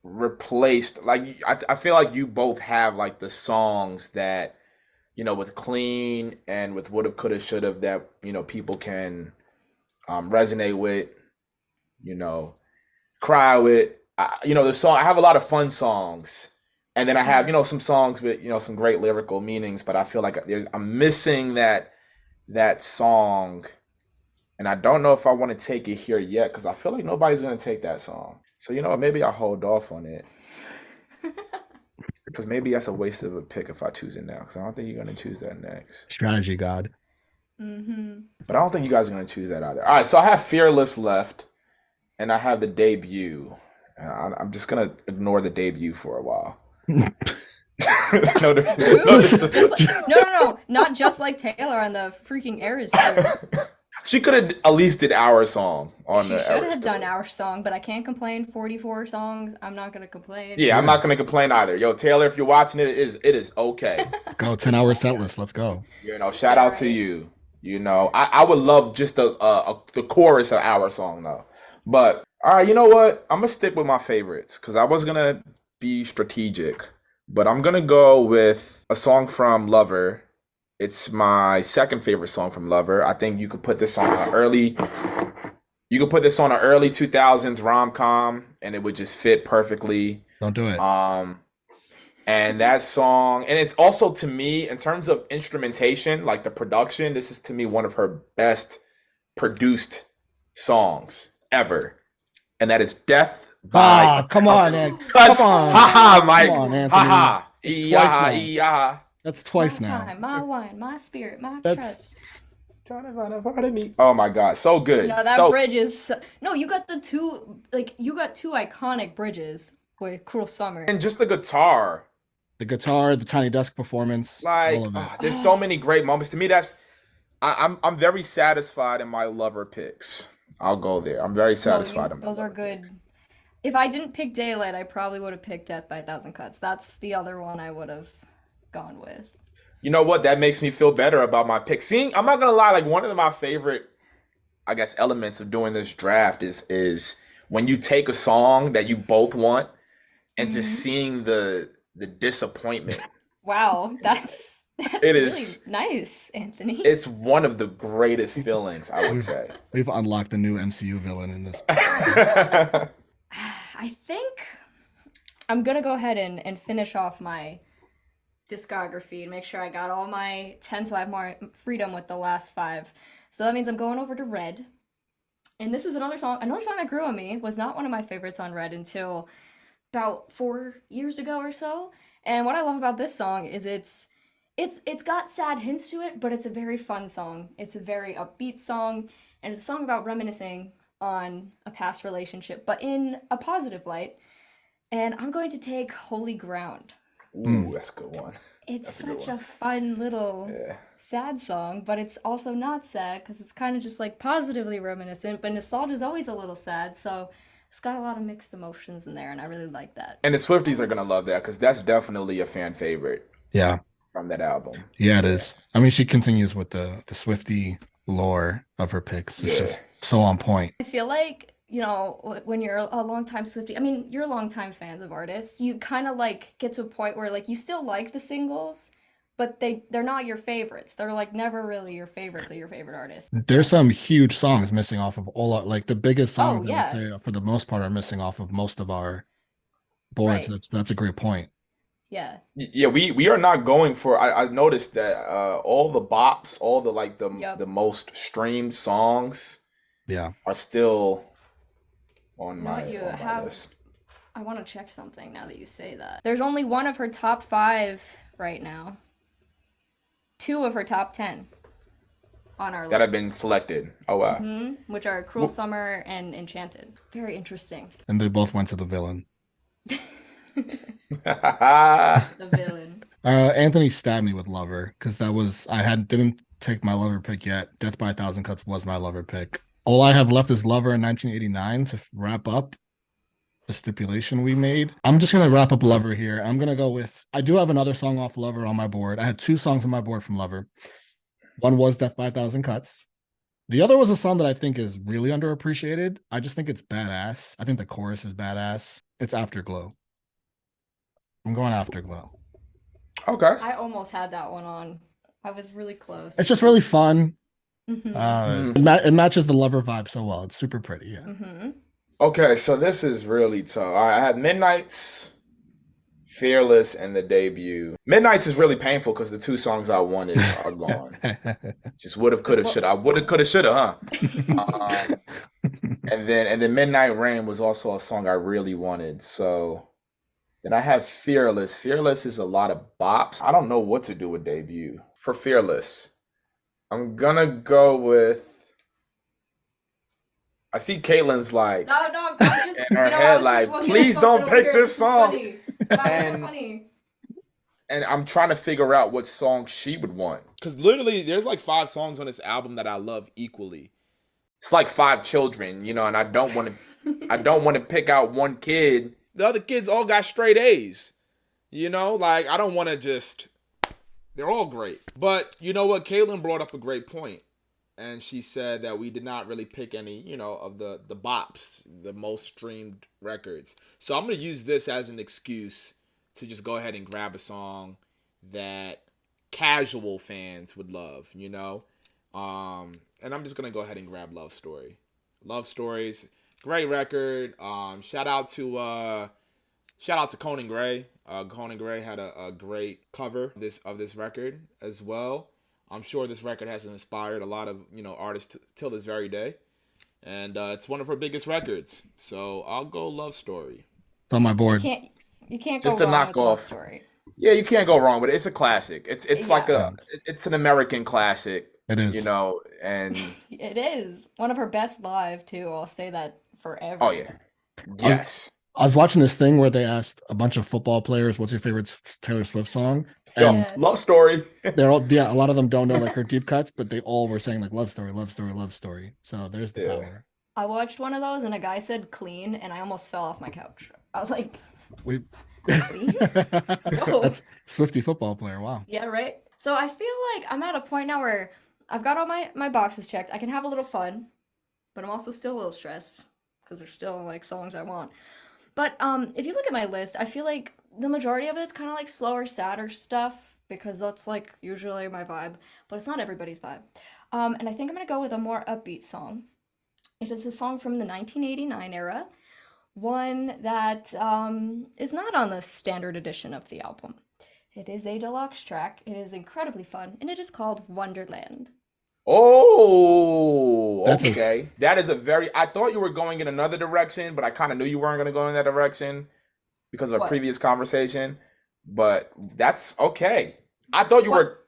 replaced like I feel like you both have like the songs that with clean and with would have, could have, should have that people can resonate with, you know, cry with. The song. I have a lot of fun songs, and then I have Hmm. some songs with some great lyrical meanings. But I feel like I'm missing that song, and I don't know if I want to take it here yet because I feel like nobody's gonna take that song. So maybe I'll hold off on it because maybe that's a waste of a pick if I choose it now because I don't think you're gonna choose that next. Strategy God. Hmm. But I don't think you guys are gonna choose that either. All right, so I have Fearless left, and I have the debut. I'm just gonna ignore the debut for a while. no, no, Ooh, this just, just is, like no, not just like Taylor on the freaking Eras tour. she could have at least did our song on She the should Eras have done tour. our song, but I can't complain. 44 songs. I'm not gonna complain. Yeah, I'm yeah, not gonna complain either. Yo, Taylor, if you're watching it, it is okay. let's go. 10 It's hour fine. set list. Let's go. Shout Yeah, out to right. you. I would love just the chorus of our song though. But all right, you know what? I'm gonna stick with my favorites because I was gonna be strategic, but I'm gonna go with a song from Lover. It's my second favorite song from Lover. I think you could put this on an early 2000s rom-com and it would just fit perfectly. Don't do it. Um and that song, and it's also to me, in terms of instrumentation, like the production, this is to me one of her best produced songs ever. And that is Death by a Come on, Thousand man. Come Cuts. on. Haha, Come Mike. on, Anthony. Haha. That's twice Ee-yaha, now. ee-yaha. That's My twice now. time, my wine, my spirit, my That's trust. Trying to find a part of me. Oh my God, so good. No, that So, bridge is no. You got two iconic bridges with Cruel Summer. and just the guitar. the guitar, the Tiny Desk performance, all Like, of it. there's so Oh, many great moments. To me, I'm very satisfied in my Lover picks. I'll go there. I'm very no, satisfied in my those are Lover good. picks. If I didn't pick Daylight, I probably would have picked Death by a Thousand Cuts. That's the other one I would have gone with. You know what? That makes me feel better about my pick. Seeing, I'm not gonna lie, like one of my favorite, I guess, elements of doing this draft is when you take a song that you both want and just Hmm. seeing the disappointment. Wow, that's That's It really is. nice, Anthony. It's one of the greatest feelings, I would We've say. we've unlocked a new MCU villain in this. I think I'm gonna go ahead and finish off my discography and make sure I got all my 10 so I have more freedom with the last five. So that means I'm going over to Red. And this is another song that grew on me. Was not one of my favorites on Red until about 4 years ago or so. And what I love about this song is it's got sad hints to it, but it's a very fun song. It's a very upbeat song, and it's a song about reminiscing on a past relationship, but in a positive light. And I'm going to take Holy Ground. Ooh, that's a good one. It's That's a good such one. a fun little Yeah. sad song, but it's also not sad because it's kind of just like positively reminiscent, but nostalgia is always a little sad, so it's got a lot of mixed emotions in there, and I really like that. And the Swifties are gonna love that because that's definitely a fan favorite Yeah, from that album. yeah, it Yeah. is. I mean, she continues with the Swifty lore of her picks. It's Yeah. just so on point. I feel like, when you're a longtime Swiftie, I mean, you're longtime fans of artists, you kind of like get to a point where like you still like the singles, but they're not your favorites. They're like never really your favorites of your favorite artist. There's some huge songs missing off of like the biggest Oh, songs I would yeah, say for the most part are missing off of most of our boards. right. That's a great point. Yeah. Yeah, we are not going for. I noticed that all the bops, all the like Yep. the most streamed songs Yeah. are still on You know what my you on my have? list. I want to check something now that you say that. There's only one of her top five right now, two of her top 10 on our That have been list. selected. Oh wow. Which are Cruel Summer and Enchanted. Very interesting. And they both went to the villain. The villain. Anthony stabbed me with Lover because that was I had didn't take my Lover pick yet. Death by a Thousand Cuts was my Lover pick. All I have left is Lover in 1989 to wrap up the stipulation we made. I'm just gonna wrap up Lover here. I'm gonna go with I do have another song off Lover on my board. I had two songs on my board from Lover. One was Death by a Thousand Cuts. The other was a song that I think is really underappreciated. I just think it's badass. I think the chorus is badass. It's Afterglow. I'm going Afterglow. Okay. I almost had that one on. I was really close. It's just really fun. Mm-hmm. It matches the Lover vibe so well. It's super pretty. Yeah. Mm-hmm. Okay, so this is really tough. All right, I had Midnight's, Fearless, and the debut. Midnight's is really painful because the two songs I wanted are gone. Just would have, could have, should have. I would have, could have, should have, huh? And then Midnight Rain was also a song I really wanted. So then I have Fearless. Fearless is a lot of bops. I don't know what to do with debut. For Fearless, I'm gonna go with. I see Caitlin's like No, I'm just in her I head was just like, looking at please something don't over pick here. this This is song. funny. Wow, And funny. and I'm trying to figure out what song she would want. Cause literally, there's like 5 songs on this album that I love equally. It's like 5 children, and I don't want to pick out one kid. The other kids all got straight A's. Like I don't want to just. They're all great. But you know what? Caitlin brought up a great point. And she said that we did not really pick any, of the bops, the most streamed records. So I'm going to use this as an excuse to just go ahead and grab a song that casual fans would love, and I'm just going to go ahead and grab Love Story. Love Stories, great record. Shout out to Conan Gray. Conan Gray had a great cover of this record as well. I'm sure this record has inspired a lot of artists till this very day, and it's one of her biggest records. So I'll go Love Story. It's on my You board. can't go Just to wrong knock with Love off. Story. Yeah, you can't go wrong with it. It's a classic. It's like Yeah, it's an American classic, It is. and it is one of her best live too. I'll say that forever. oh yeah, I was, yes. I was watching this thing where they asked a bunch of football players, "What's your favorite Taylor Swift song?" Yo, And Yeah. Love Story. they're all a lot of them don't know like her deep cuts, but they all were saying like "Love Story, Love Story, Love Story." So there's the Yeah. power. I watched one of those and a guy said clean and I almost fell off my couch. I was like, We clean? Whoa. That's Swifty football player. Wow. Yeah, right? So I feel like I'm at a point now where I've got all my boxes checked. I can have a little fun, but I'm also still a little stressed because there's still like songs I want. But if you look at my list, I feel like the majority of it's kind of like slower, sadder stuff. because that's like usually my vibe, but it's not everybody's vibe. And I think I'm gonna go with a more upbeat song. It is a song from the 1989 era, one that is not on the standard edition of the album. It is a deluxe track. It is incredibly fun, and it is called Wonderland. Oh, That's a okay. That is a very. I thought you were going in another direction, but I kind of knew you weren't going to go in that direction because of a What? previous conversation. But that's okay. I thought you What? were.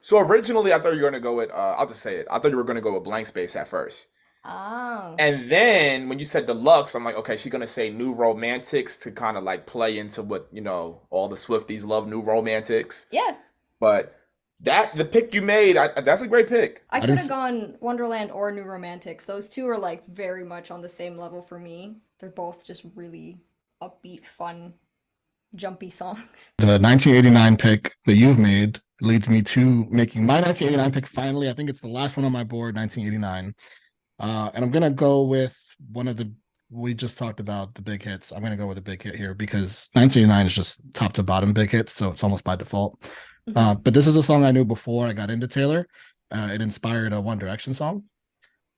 So originally, I thought you were going to go with. I'll just say it. I thought you were going to go with blank space at first. Oh. And then when you said deluxe, I'm like, okay, she's gonna say new romantics to kind of like play into what, all the Swifties love new romantics. Yeah, But the pick you made, that's a great pick. I I could didn't. have gone Wonderland or New Romantics. Those two are like very much on the same level for me. They're both just really upbeat, fun, jumpy songs. The 1989 pick that you've made leads me to making my 1989 pick finally. I think it's the last one on my board, 1989. And I'm gonna go with one of the we just talked about the big hits. I'm gonna go with a big hit here because 1989 is just top to bottom big hits, so it's almost by default. Mhm. But this is a song I knew before I got into Taylor. It inspired a One Direction song.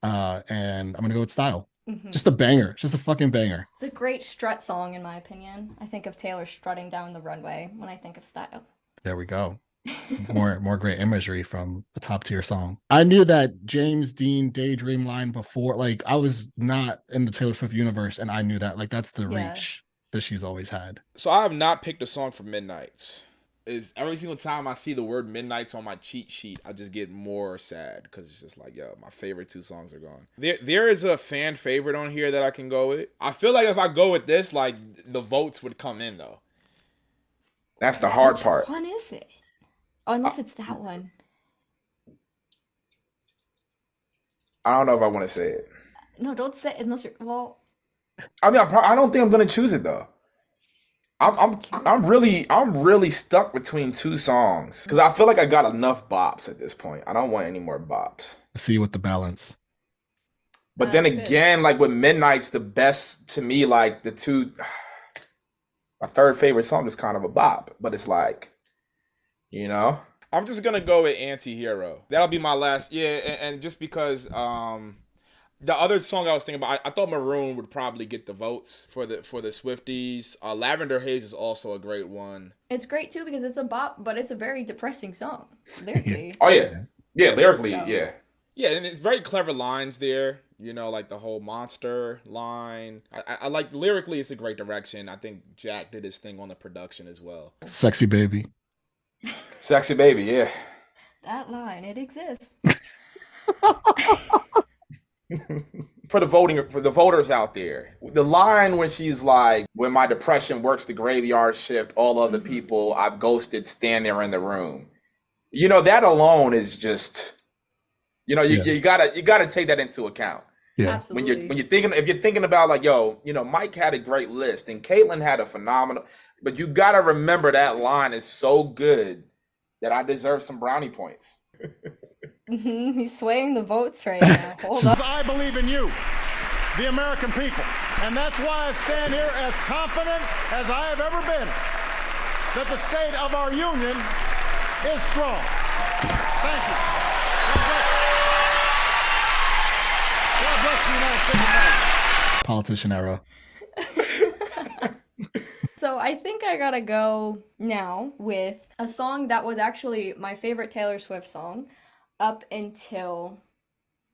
And I'm gonna go with Style. Mhm. Just a banger, just a fucking banger. It's a great strut song, in my opinion. I think of Taylor strutting down the runway when I think of style. There we go. More great imagery from a top tier song. I knew that James Dean Daydream line before, like I was not in the Taylor Swift universe, and I knew that. Like that's the Yeah. reach that she's always had. So I have not picked a song for Midnights. Is every single time I see the word Midnights on my cheat sheet, I just get more sad because it's just like, yo, my favorite two songs are gone. There is a fan favorite on here that I can go with. I feel like if I go with this, like the votes would come in though. That's the hard Which part. one is it? Oh, unless it's that one. I don't know if I want to say it. No, don't say unless you're. Well, I mean, I don't think I'm gonna choose it though. I'm really stuck between two songs because I feel like I got enough bops at this point. I don't want any more bops. See with the balance. But then that's good. again, like with Midnight's the best to me, like the two, my third favorite song is kind of a bop, but it's like, I'm just gonna go with Anti-Hero. That'll be my last, yeah, and just because the other song I was thinking about, I thought Maroon would probably get the votes for the Swifties. Lavender Haze is also a great one. It's great too because it's a bop, but it's a very depressing song lyrically. Oh yeah, lyrically, So- yeah. Yeah, and it's very clever lines there. Like the whole monster line. I like lyrically, it's a great direction. I think Jack did his thing on the production as well. Sexy baby. Sexy baby, yeah. That line, it exists. For the voters out there, the line when she's like, "When my depression works the graveyard shift, all other people I've ghosted stand there in the room." That alone is just, you gotta take that into account. Yeah. Absolutely. When you're thinking about like, yo, Mike had a great list and Caitlyn had a phenomenal, but you gotta remember that line is so good that I deserve some brownie points. He's swaying the votes right now. Hold on. I believe in you, the American people, and that's why I stand here as confident as I have ever been that the state of our union is strong. Thank you. God bless the United States of America. Politician era. So I think I gotta go now with a song that was actually my favorite Taylor Swift song up until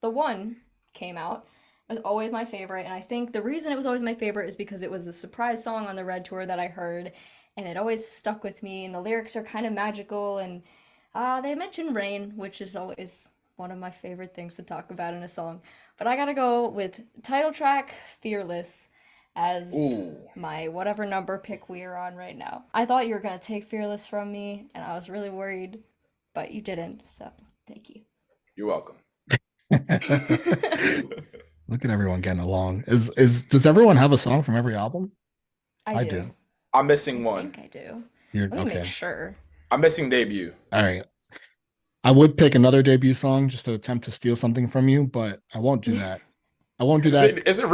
The One came out. It was always my favorite, and I think the reason it was always my favorite is because it was the surprise song on the Red Tour that I heard, and it always stuck with me, and the lyrics are kind of magical, and they mention rain, which is always one of my favorite things to talk about in a song. But I gotta go with title track Fearless as my whatever number pick we are on right now. I thought you were gonna take Fearless from me, and I was really worried, but you didn't, so thank you. You're welcome. Look at everyone getting along. Does everyone have a song from every album? I do. I'm missing I one. think I do. You're Let me okay. make sure. I'm missing Debut. All right. I would pick another debut song just to attempt to steal something from you, but I won't do that. I won't do that. Is it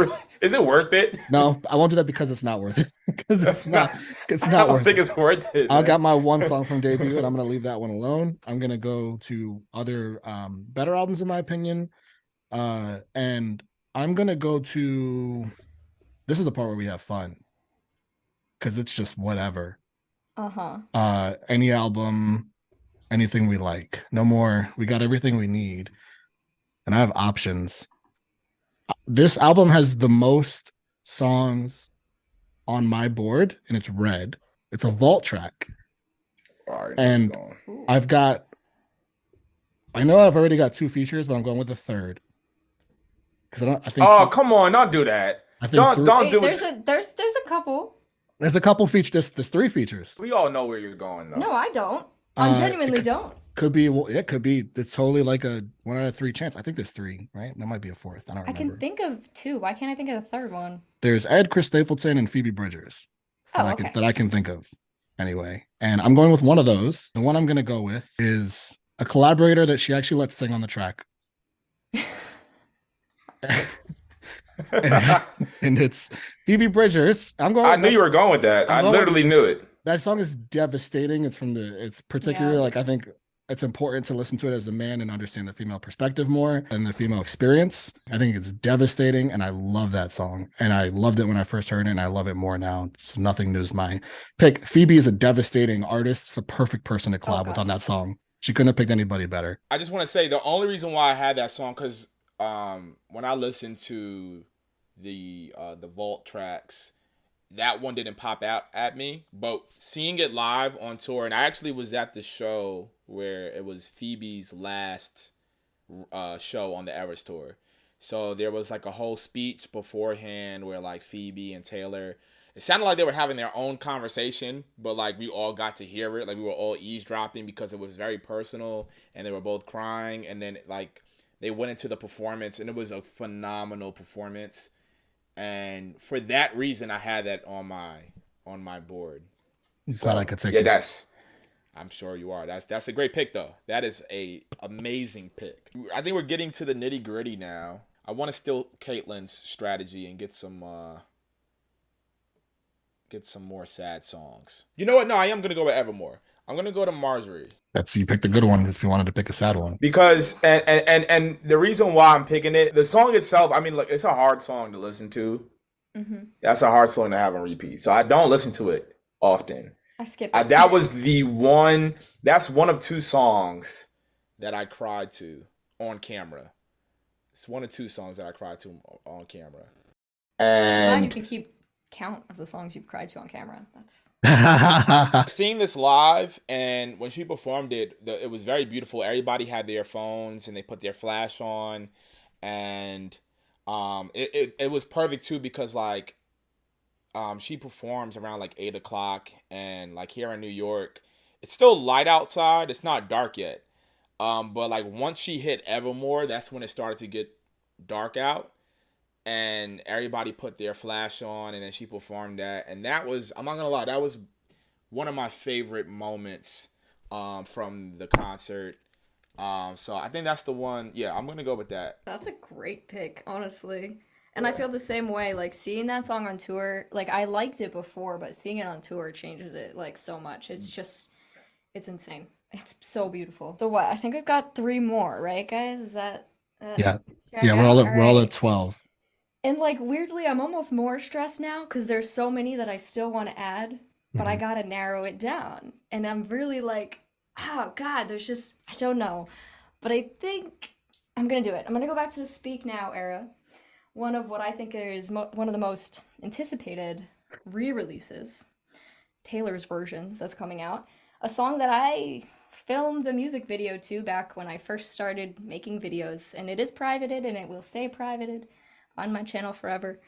worth it? No, I won't do that because it's not worth it. because it's I not don't worth think it. it's worth it. I Man. got my one song from debut, and I'm gonna leave that one alone. I'm gonna go to other better albums in my opinion. And I'm gonna go to this is the part where we have fun because it's just whatever. Uh-huh. Any album, anything we like. No more. We got everything we need, and I have options. This album has the most songs on my board, and it's red. It's a vault track, All right, where you and going? Ooh. I've got. I know I've already got two features, but I'm going with the third because I think. Oh, come on, don't do that. I think Don't Wait, do there's it. a couple. there's a couple features. There's three features. We all know where you're going though. No, I don't. I genuinely don't. Could be. Well, it could be. It's totally like a 1 out of 3 chance. I think there's three, right? There might be a fourth. I don't I remember. can think of two. Why can't I think of the third one? There's Ed, Chris Stapleton, and Phoebe Bridgers Oh, okay. that I can think of anyway. And I'm going with one of those. The one I'm going to go with is a collaborator that she actually lets sing on the track. and it's Phoebe Bridgers. I knew you were going with that. I literally knew it. That song is devastating. It's particularly like I think it's important to listen to it as a man and understand the female perspective more and the female experience. I think it's devastating, and I love that song. And I loved it when I first heard it, and I love it more now. It's nothing new is my pick. Phoebe is a devastating artist. It's a perfect person to collab with on that song. She couldn't have picked anybody better. I just want to say the only reason why I had that song because when I listened to the vault tracks, that one didn't pop out at me, but seeing it live on tour, and I actually was at the show where it was Phoebe's last show on the Eras tour. So there was like a whole speech beforehand where like Phoebe and Taylor, it sounded like they were having their own conversation, but like we all got to hear it. Like we were all eavesdropping because it was very personal and they were both crying. And then like they went into the performance and it was a phenomenal performance. And for that reason, I had that on my board. Glad I could take it. it. I'm sure you are. That's a great pick though. That is a amazing pick. I think we're getting to the nitty gritty now. I want to steal Caitlin's strategy and get some more sad songs. You know what? No, I am gonna go with Evermore. I'm gonna go to Marjorie. You picked a good one if you wanted to pick a sad one. Because and the reason why I'm picking it, the song itself, I mean, look, it's a hard song to listen to. Mm-hmm. That's a hard song to have on repeat. So I don't listen to it often. I skip it. That was that's one of two songs that I cried to on camera. It's one of two songs that I cried to on camera. And glad you can keep count of the songs you've cried to on camera. That's seeing this live, and when she performed it, it was very beautiful. Everybody had their phones and they put their flash on, and it was perfect too because like she performs around like 8:00, and like here in New York, it's still light outside. It's not dark yet, but like once she hit Evermore, that's when it started to get dark out. And everybody put their flash on, and then she performed that. And that was, I'm not going to lie, that was one of my favorite moments from the concert. So I think that's the one. Yeah, I'm going to go with that. That's a great pick, honestly. And I feel the same way. Like, seeing that song on tour, like, I liked it before, but seeing it on tour changes it, like, so much. It's just, it's insane. It's so beautiful. So what? I think we've got 3 more, right, guys? Is that... yeah. Yeah, we're all at 12. And like weirdly, I'm almost more stressed now because there's so many that I still want to add, but I gotta narrow it down. And I'm really like, oh God, there's just, I don't know. But I think I'm gonna do it. I'm gonna go back to the Speak Now era. One of what I think is one of the most anticipated re-releases, Taylor's versions that's coming out. A song that I filmed a music video to back when I first started making videos. And it is privated and it will stay privated on my channel forever.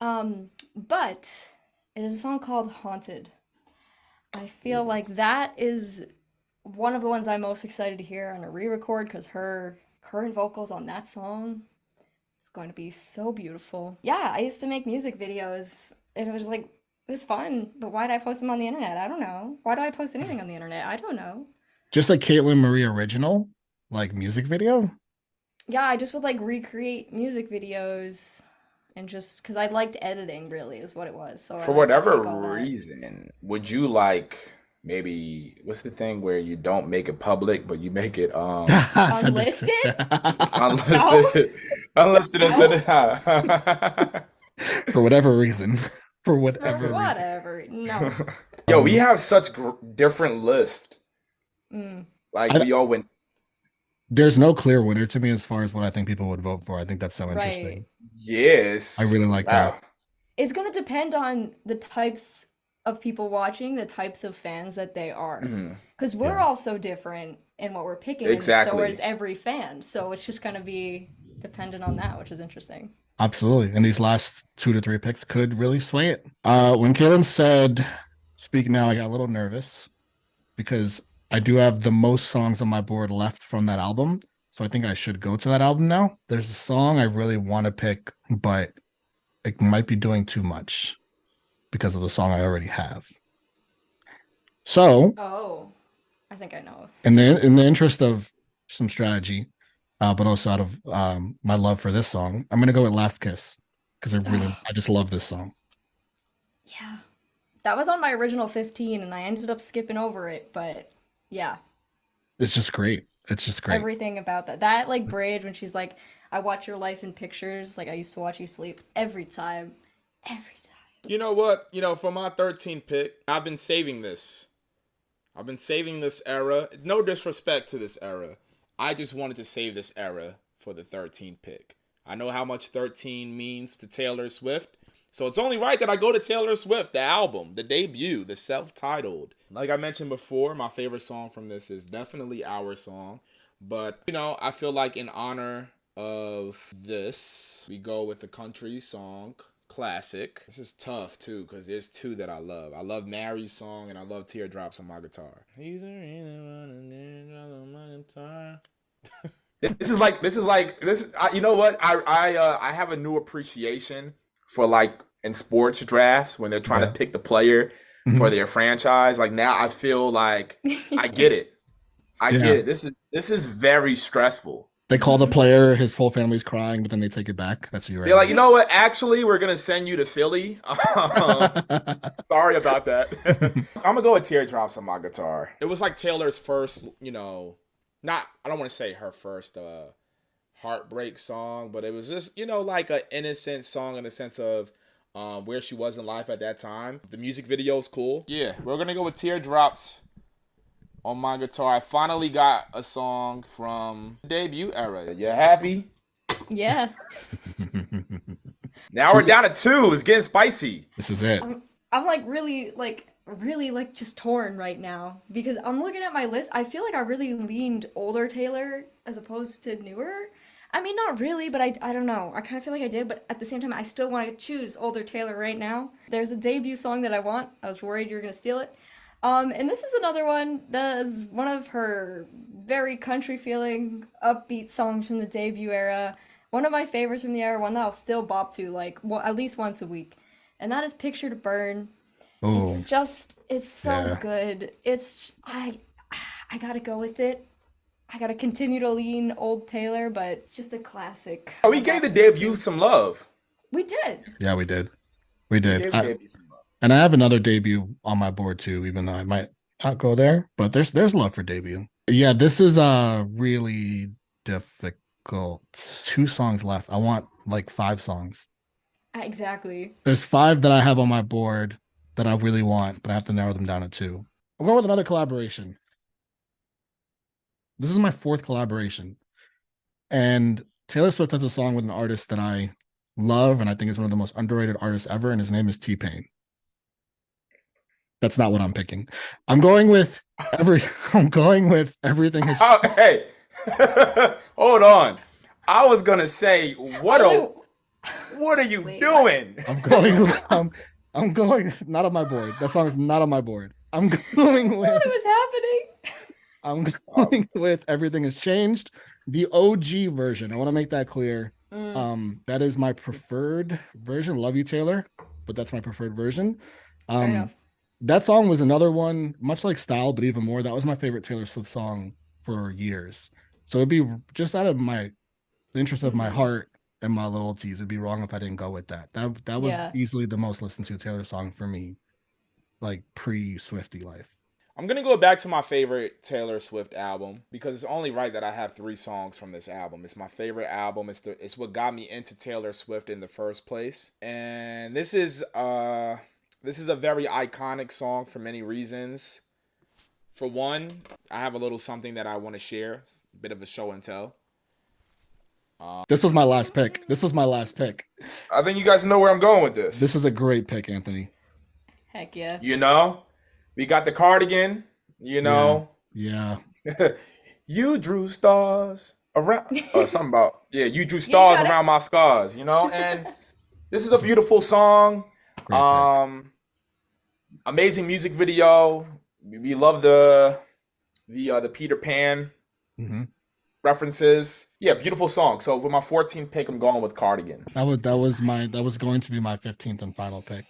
But it is a song called Haunted. I feel like that is one of the ones I'm most excited to hear on a re-record because her current vocals on that song is going to be so beautiful. Yeah, I used to make music videos and it was like, it was fun, but why did I post them on the internet? I don't know. Why do I post anything on the internet? I don't know. Just like Caitlin Marie original, like music video? Yeah, I just would like recreate music videos and just because I liked editing, really, is what it was. So I For like to whatever take all that. reason, would you like maybe what's the thing where you don't make it public, but you make it Send it to- Unlisted? No, unlisted, unlisted no, instead. for whatever reason. For for whatever reason. whatever. No. Yo, we Um, have such different lists. Mm, Like I, we all went, there's no clear winner to me as far as what I think people would vote for. I think that's so right. interesting. I yes. really like that. Wow. It's gonna depend on the types of people watching, the types of fans that they are. Mhm. Because we're Yeah. all so different in what we're picking, and so is Exactly. every fan. So it's just gonna be dependent on that, which is interesting. Absolutely. And these last 2 to 3 picks could really sway it. When Kaylin said, speak now, I got a little nervous because I do have the most songs on my board left from that album. So I think I should go to that album now. There's a song I really want to pick, but it might be doing too much because of the song I already have. So, Oh, I think I know. in the interest of some strategy, but also out of my love for this song, I'm gonna go with Last Kiss because I just love this song. Yeah. That was on my original 15, and I ended up skipping over it, but yeah, It's just great. It's just great. everything about that. That like bridge when she's like, I watch your life in pictures, like I used to watch you sleep every time. Every time. You know what? For my 13th pick, I've been saving this. I've been saving this era. No disrespect to this era. I just wanted to save this era for the 13th pick. I know how much 13 means to Taylor Swift. So it's only right that I go to Taylor Swift, the album, the debut, the self-titled. Like I mentioned before, my favorite song from this is definitely Our Song. But, I feel like in honor of this, we go with the country song classic. This is tough too because there's two that I love. I love Mary's song and I love Teardrops on My Guitar. He's the reason why the teardrops on my guitar. You know what? I have a new appreciation for like in sports drafts when they're trying Yeah. to pick the player Mhm. for their franchise. Like now I feel like I get it. I Yeah. get it. This is very stressful. They call the player, his whole family's crying, but then they take it back. That's you right They're like, you know what? Actually, we're gonna send you to Philly. Sorry about that. I'm gonna go with Teardrops on My Guitar. It was like Taylor's first, not I don't want to say her first heartbreak song, but it was just, like an innocent song in the sense of where she was in life at that time. The music video is cool. Yeah, we're gonna go with Teardrops on My Guitar. I finally got a song from the debut era. You happy? Yeah. Now we're down to 2. It's getting spicy. This is it. I'm like really like just torn right now because I'm looking at my list. I feel like I really leaned older Taylor as opposed to newer. I mean, not really, but I don't know. I kind of feel like I did, but at the same time, I still want to choose older Taylor right now. There's a debut song that I want. I was worried you were gonna steal it. And this is another one that is one of her very country feeling, upbeat songs from the debut era. One of my favorites from the era, one that I'll still bop to like at least once a week. And that is Picture to Burn. Oh, It's so yeah. good. I gotta go with it. I gotta continue to lean old Taylor, but it's just a classic. Oh, we gave the debut some love. We did. Yeah, we did. We We did. gave the debut some love. And I have another debut on my board too, even though I might not go there, but there's love for debut. Yeah, this is really difficult. 2 songs left. I want like 5 songs. Exactly. There's 5 that I have on my board that I really want, but I have to narrow them down to 2. I'm going with another collaboration. This is my 4th collaboration. And Taylor Swift has a song with an artist that I love and I think is one of the most underrated artists ever, and his name is T-Pain. That's not what I'm picking. I'm going with everything is Oh, hey, hold on. I was gonna say, what are you Wait, doing? I'm going not on my board. That song is not on my board. I'm going with What was happening? I'm going with Everything Has Changed, the OG version. I want to make that clear. That is my preferred version. Love you, Taylor, but that's my preferred version. Fair enough. That song was another one, much like Style, but even more. That was my favorite Taylor Swift song for years. So it'd be just out of the interest of my heart. and My Loyalties. It'd be wrong if I didn't go with that. That was Yeah. easily the most listened to Taylor song for me, like pre-Swifty life. I'm gonna go back to my favorite Taylor Swift album because it's only right that I have 3 songs from this album. It's my favorite album. It's what got me into Taylor Swift in the first place. And this is a very iconic song for many reasons. For one, I have a little something that I want to share. It's a bit of a show and tell. This was my last pick. This was my last pick. I think you guys know where I'm going with this. This is a great pick, Anthony. Heck yeah. You know, we got the cardigan, you know. Yeah. You drew stars around something about you drew stars got it. around my scars, you know, and this is a beautiful song. Great pick. Amazing music video. We love the Peter Pan references. Yeah, beautiful song. So with my 14th pick, I'm going with Cardigan. That was going to be my 15th and final pick.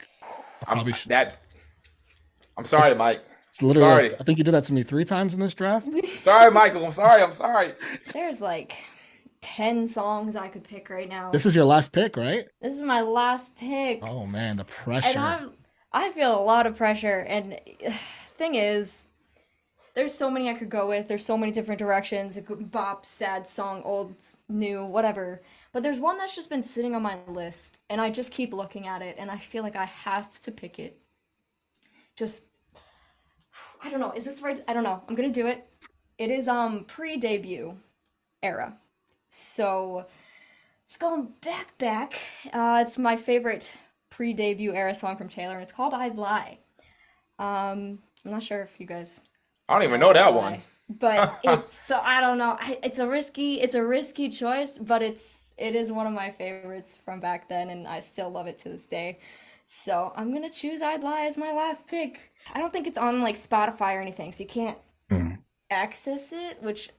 I'm sorry, Mike. It's literally, Sorry. I think you did that to me 3 times in this draft. Sorry, Michael. I'm sorry. There's like 10 songs I could pick right now. This is your last pick, right? This is my last pick. Oh man, the pressure. And I feel a lot of pressure. And thing is, there's so many I could go with. There's so many different directions. It could bop, sad song, old, new, whatever. But there's one that's just been sitting on my list, and I just keep looking at it, and I feel like I have to pick it. Just, I don't know. Is this the right? I don't know. I'm gonna do it. It is pre-debut era. So it's going back. It's my favorite pre-debut era song from Taylor, and it's called "I'd Lie." I'm not sure if you guys I don't even know that one. but it's so I don't know. It's a risky choice, but it is one of my favorites from back then, and I still love it to this day. So I'm gonna choose "I'd Lie" as my last pick. I don't think it's on like Spotify or anything, so you can't access it. Which,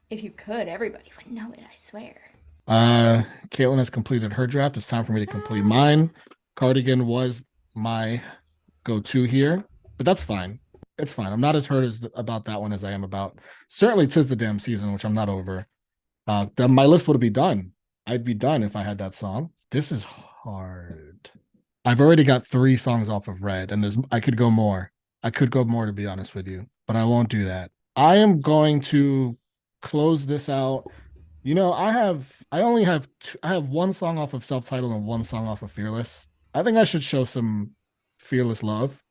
if you could, everybody would know it. I swear. Caitlin has completed her draft. It's time for me to complete mine. Cardigan was my go-to here, but that's fine. It's fine. I'm not as hurt about that one as I am about certainly "'Tis the Damn Season," which I'm not over. My list would be done. I'd be done if I had that song. This is hard. I've already got 3 songs off of Red, and I could go more. I could go more, to be honest with you, but I won't do that. I am going to close this out. You know, I have 1 song off of Self-Titled and 1 song off of Fearless. I think I should show some Fearless love,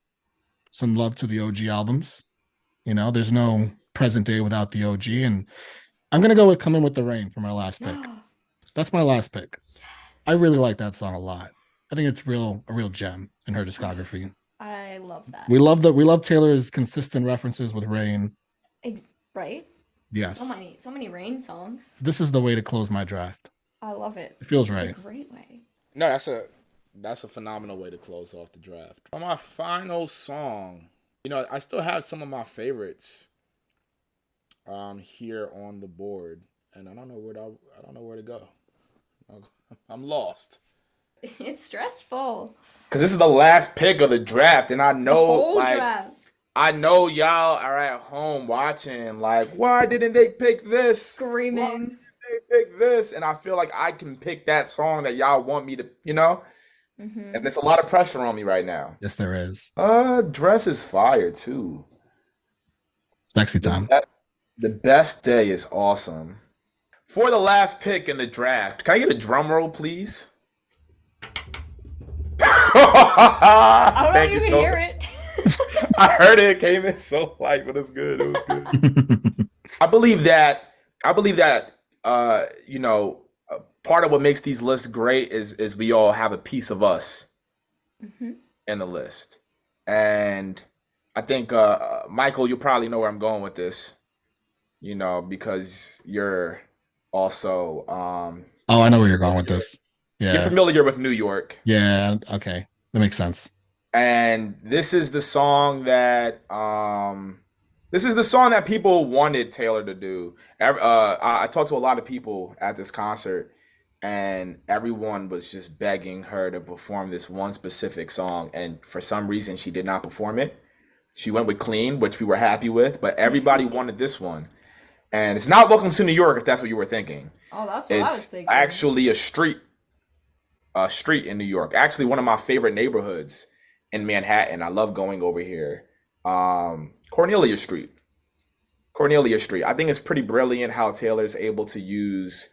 some love to the OG albums. You know, there's no present day without the OG, and I'm gonna go with "Come In With the Rain" for my last pick. That's my last pick. I really like that song a lot. I think it's a real gem in her discography. I love that. We love Taylor's consistent references with Rain. Right? Yes. So many Rain songs. This is the way to close my draft. I love it. It feels It's right. a great way. No, that's a phenomenal way to close off the draft. On my final song, you know, I still have some of my favorites here on the board, and I don't know where to go. I'm lost. It's stressful. Cause this is the last pick of the draft, and I know Whole draft. I know y'all are at home watching, like, why didn't they pick this? Screaming. Why didn't they pick this? And I feel like I can pick that song that y'all want me to, you know? Mm-hmm. And there's a lot of pressure on me right now. Yes, there is. Dress is fire too. Sexy time. The Best Day is awesome. For the last pick in the draft, can I get a drum roll, please? I don't know if you can hear it. I heard it. Came in so light, but it's good. It was good. I believe that. You know, part of what makes these lists great is we all have a piece of us in the list, and I think Michael, you probably know where I'm going with this. You know, because you're also. Oh, I know where you're going with this. Yeah. You're familiar with New York. Yeah. Okay, that makes sense. And this is the song that people wanted Taylor to do. I talked to a lot of people at this concert, and everyone was just begging her to perform this one specific song. And for some reason, she did not perform it. She went with Clean, which we were happy with, but everybody wanted this one. And it's not Welcome to New York if that's what you were thinking. Oh, that's what I was It's thinking. actually a street in New York. Actually, one of my favorite neighborhoods in Manhattan. I love going over here. Cornelia Street. Cornelia Street. I think it's pretty brilliant how Taylor's able to use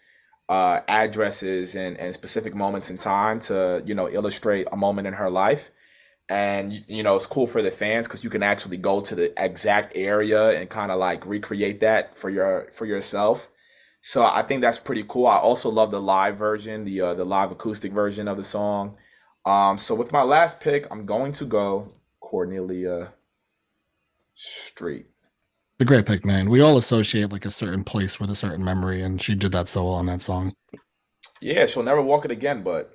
addresses and specific moments in time to, illustrate a moment in her life. And, it's cool for the fans because you can actually go to the exact area and kind of like recreate that for yourself. So I think that's pretty cool. I also love the live version, the live acoustic version of the song. So with my last pick, I'm going to go Cornelia Street. The great pick, man. We all associate like a certain place with a certain memory, and she did that so well on that song. Yeah, she'll never walk it again, but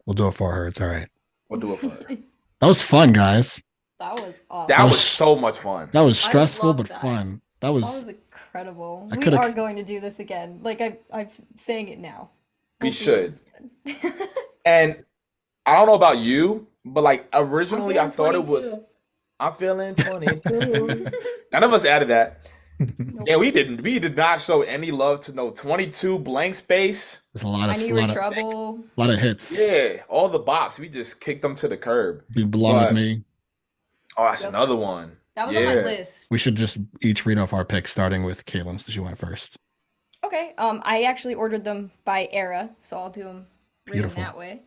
We'll do it for her. It's all right. we'll do it for her. That was fun, guys. That was awesome. That was was so much fun. That was I stressful love but that. fun. That That was was incredible. I We coulda- are going to do this again. Like I'm saying it now. We We'll do this again. And I don't know about you, but like originally I I'm thought it feeling was 22. I'm feeling 22. None of us added that. Nope. Yeah, we didn't. We did not show any love to no 22 blank space. there's a lot I of knew you were lot of, trouble. lot of hits. Yeah, all the bops. We just kicked them to the curb. You belong with But me. oh, that's Yep. another one. That was on my Yeah. list. We should just each read off our picks, starting with Caitlin, since she went first. Okay. I actually ordered them by era, so I'll do them written Beautiful. that way.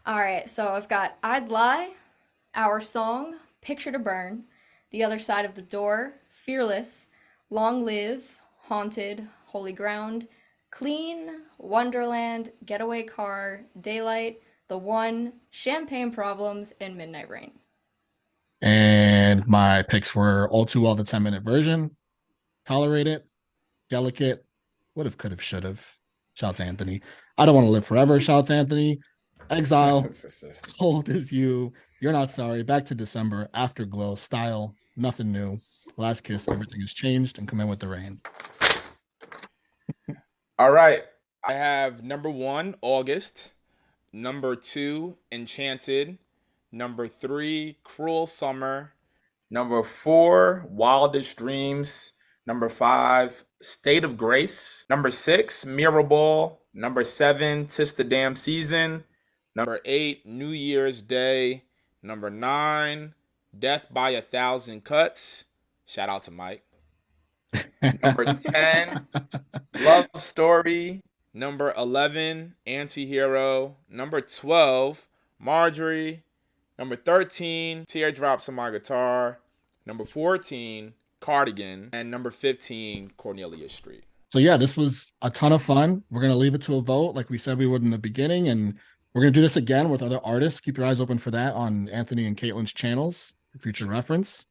All right. So I've got "I'd Lie," "Our Song," "Picture to Burn," "The Other Side of the Door," "Fearless," "Long Live," "Haunted," "Holy Ground," "Clean," "Wonderland," "Getaway Car," "Daylight," "The One," "Champagne Problems," and "Midnight Rain." And my picks were All Too Well, the 10-minute version, Tolerate It, Delicate, Would Have, Could Have, Should Have. Shout out to Anthony. I Don't Want to Live Forever. Shout out to Anthony. Exile, Cold as You, You're Not Sorry, Back to December, Afterglow, Style, Nothing New, Last Kiss, Everything Has Changed, and Come In With the Rain. All right. I have number 1, August. Number 2, Enchanted. Number 3, Cruel Summer. Number 4, Wildest Dreams. Number 5, State of Grace. Number 6, Mirrorball. Number 7, Tis the Damn Season. Number 8, New Year's Day. Number 9, Death by a Thousand Cuts. Shout out to Mike. Number 10, Love Story. Number 11, Antihero. Number 12, Marjorie. Number 13, Teardrops on My Guitar. Number 14, Cardigan. And number 15, Cornelia Street. So yeah, this was a ton of fun. We're gonna leave it to a vote, like we said we would in the beginning, and we're gonna do this again with other artists. Keep your eyes open for that on Anthony and Caitlin's channels for future reference.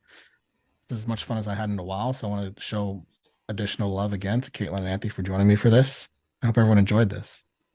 This is as much fun as I had in a while, so I want to show additional love again to Caitlin and Anthony for joining me for this. I hope everyone enjoyed this.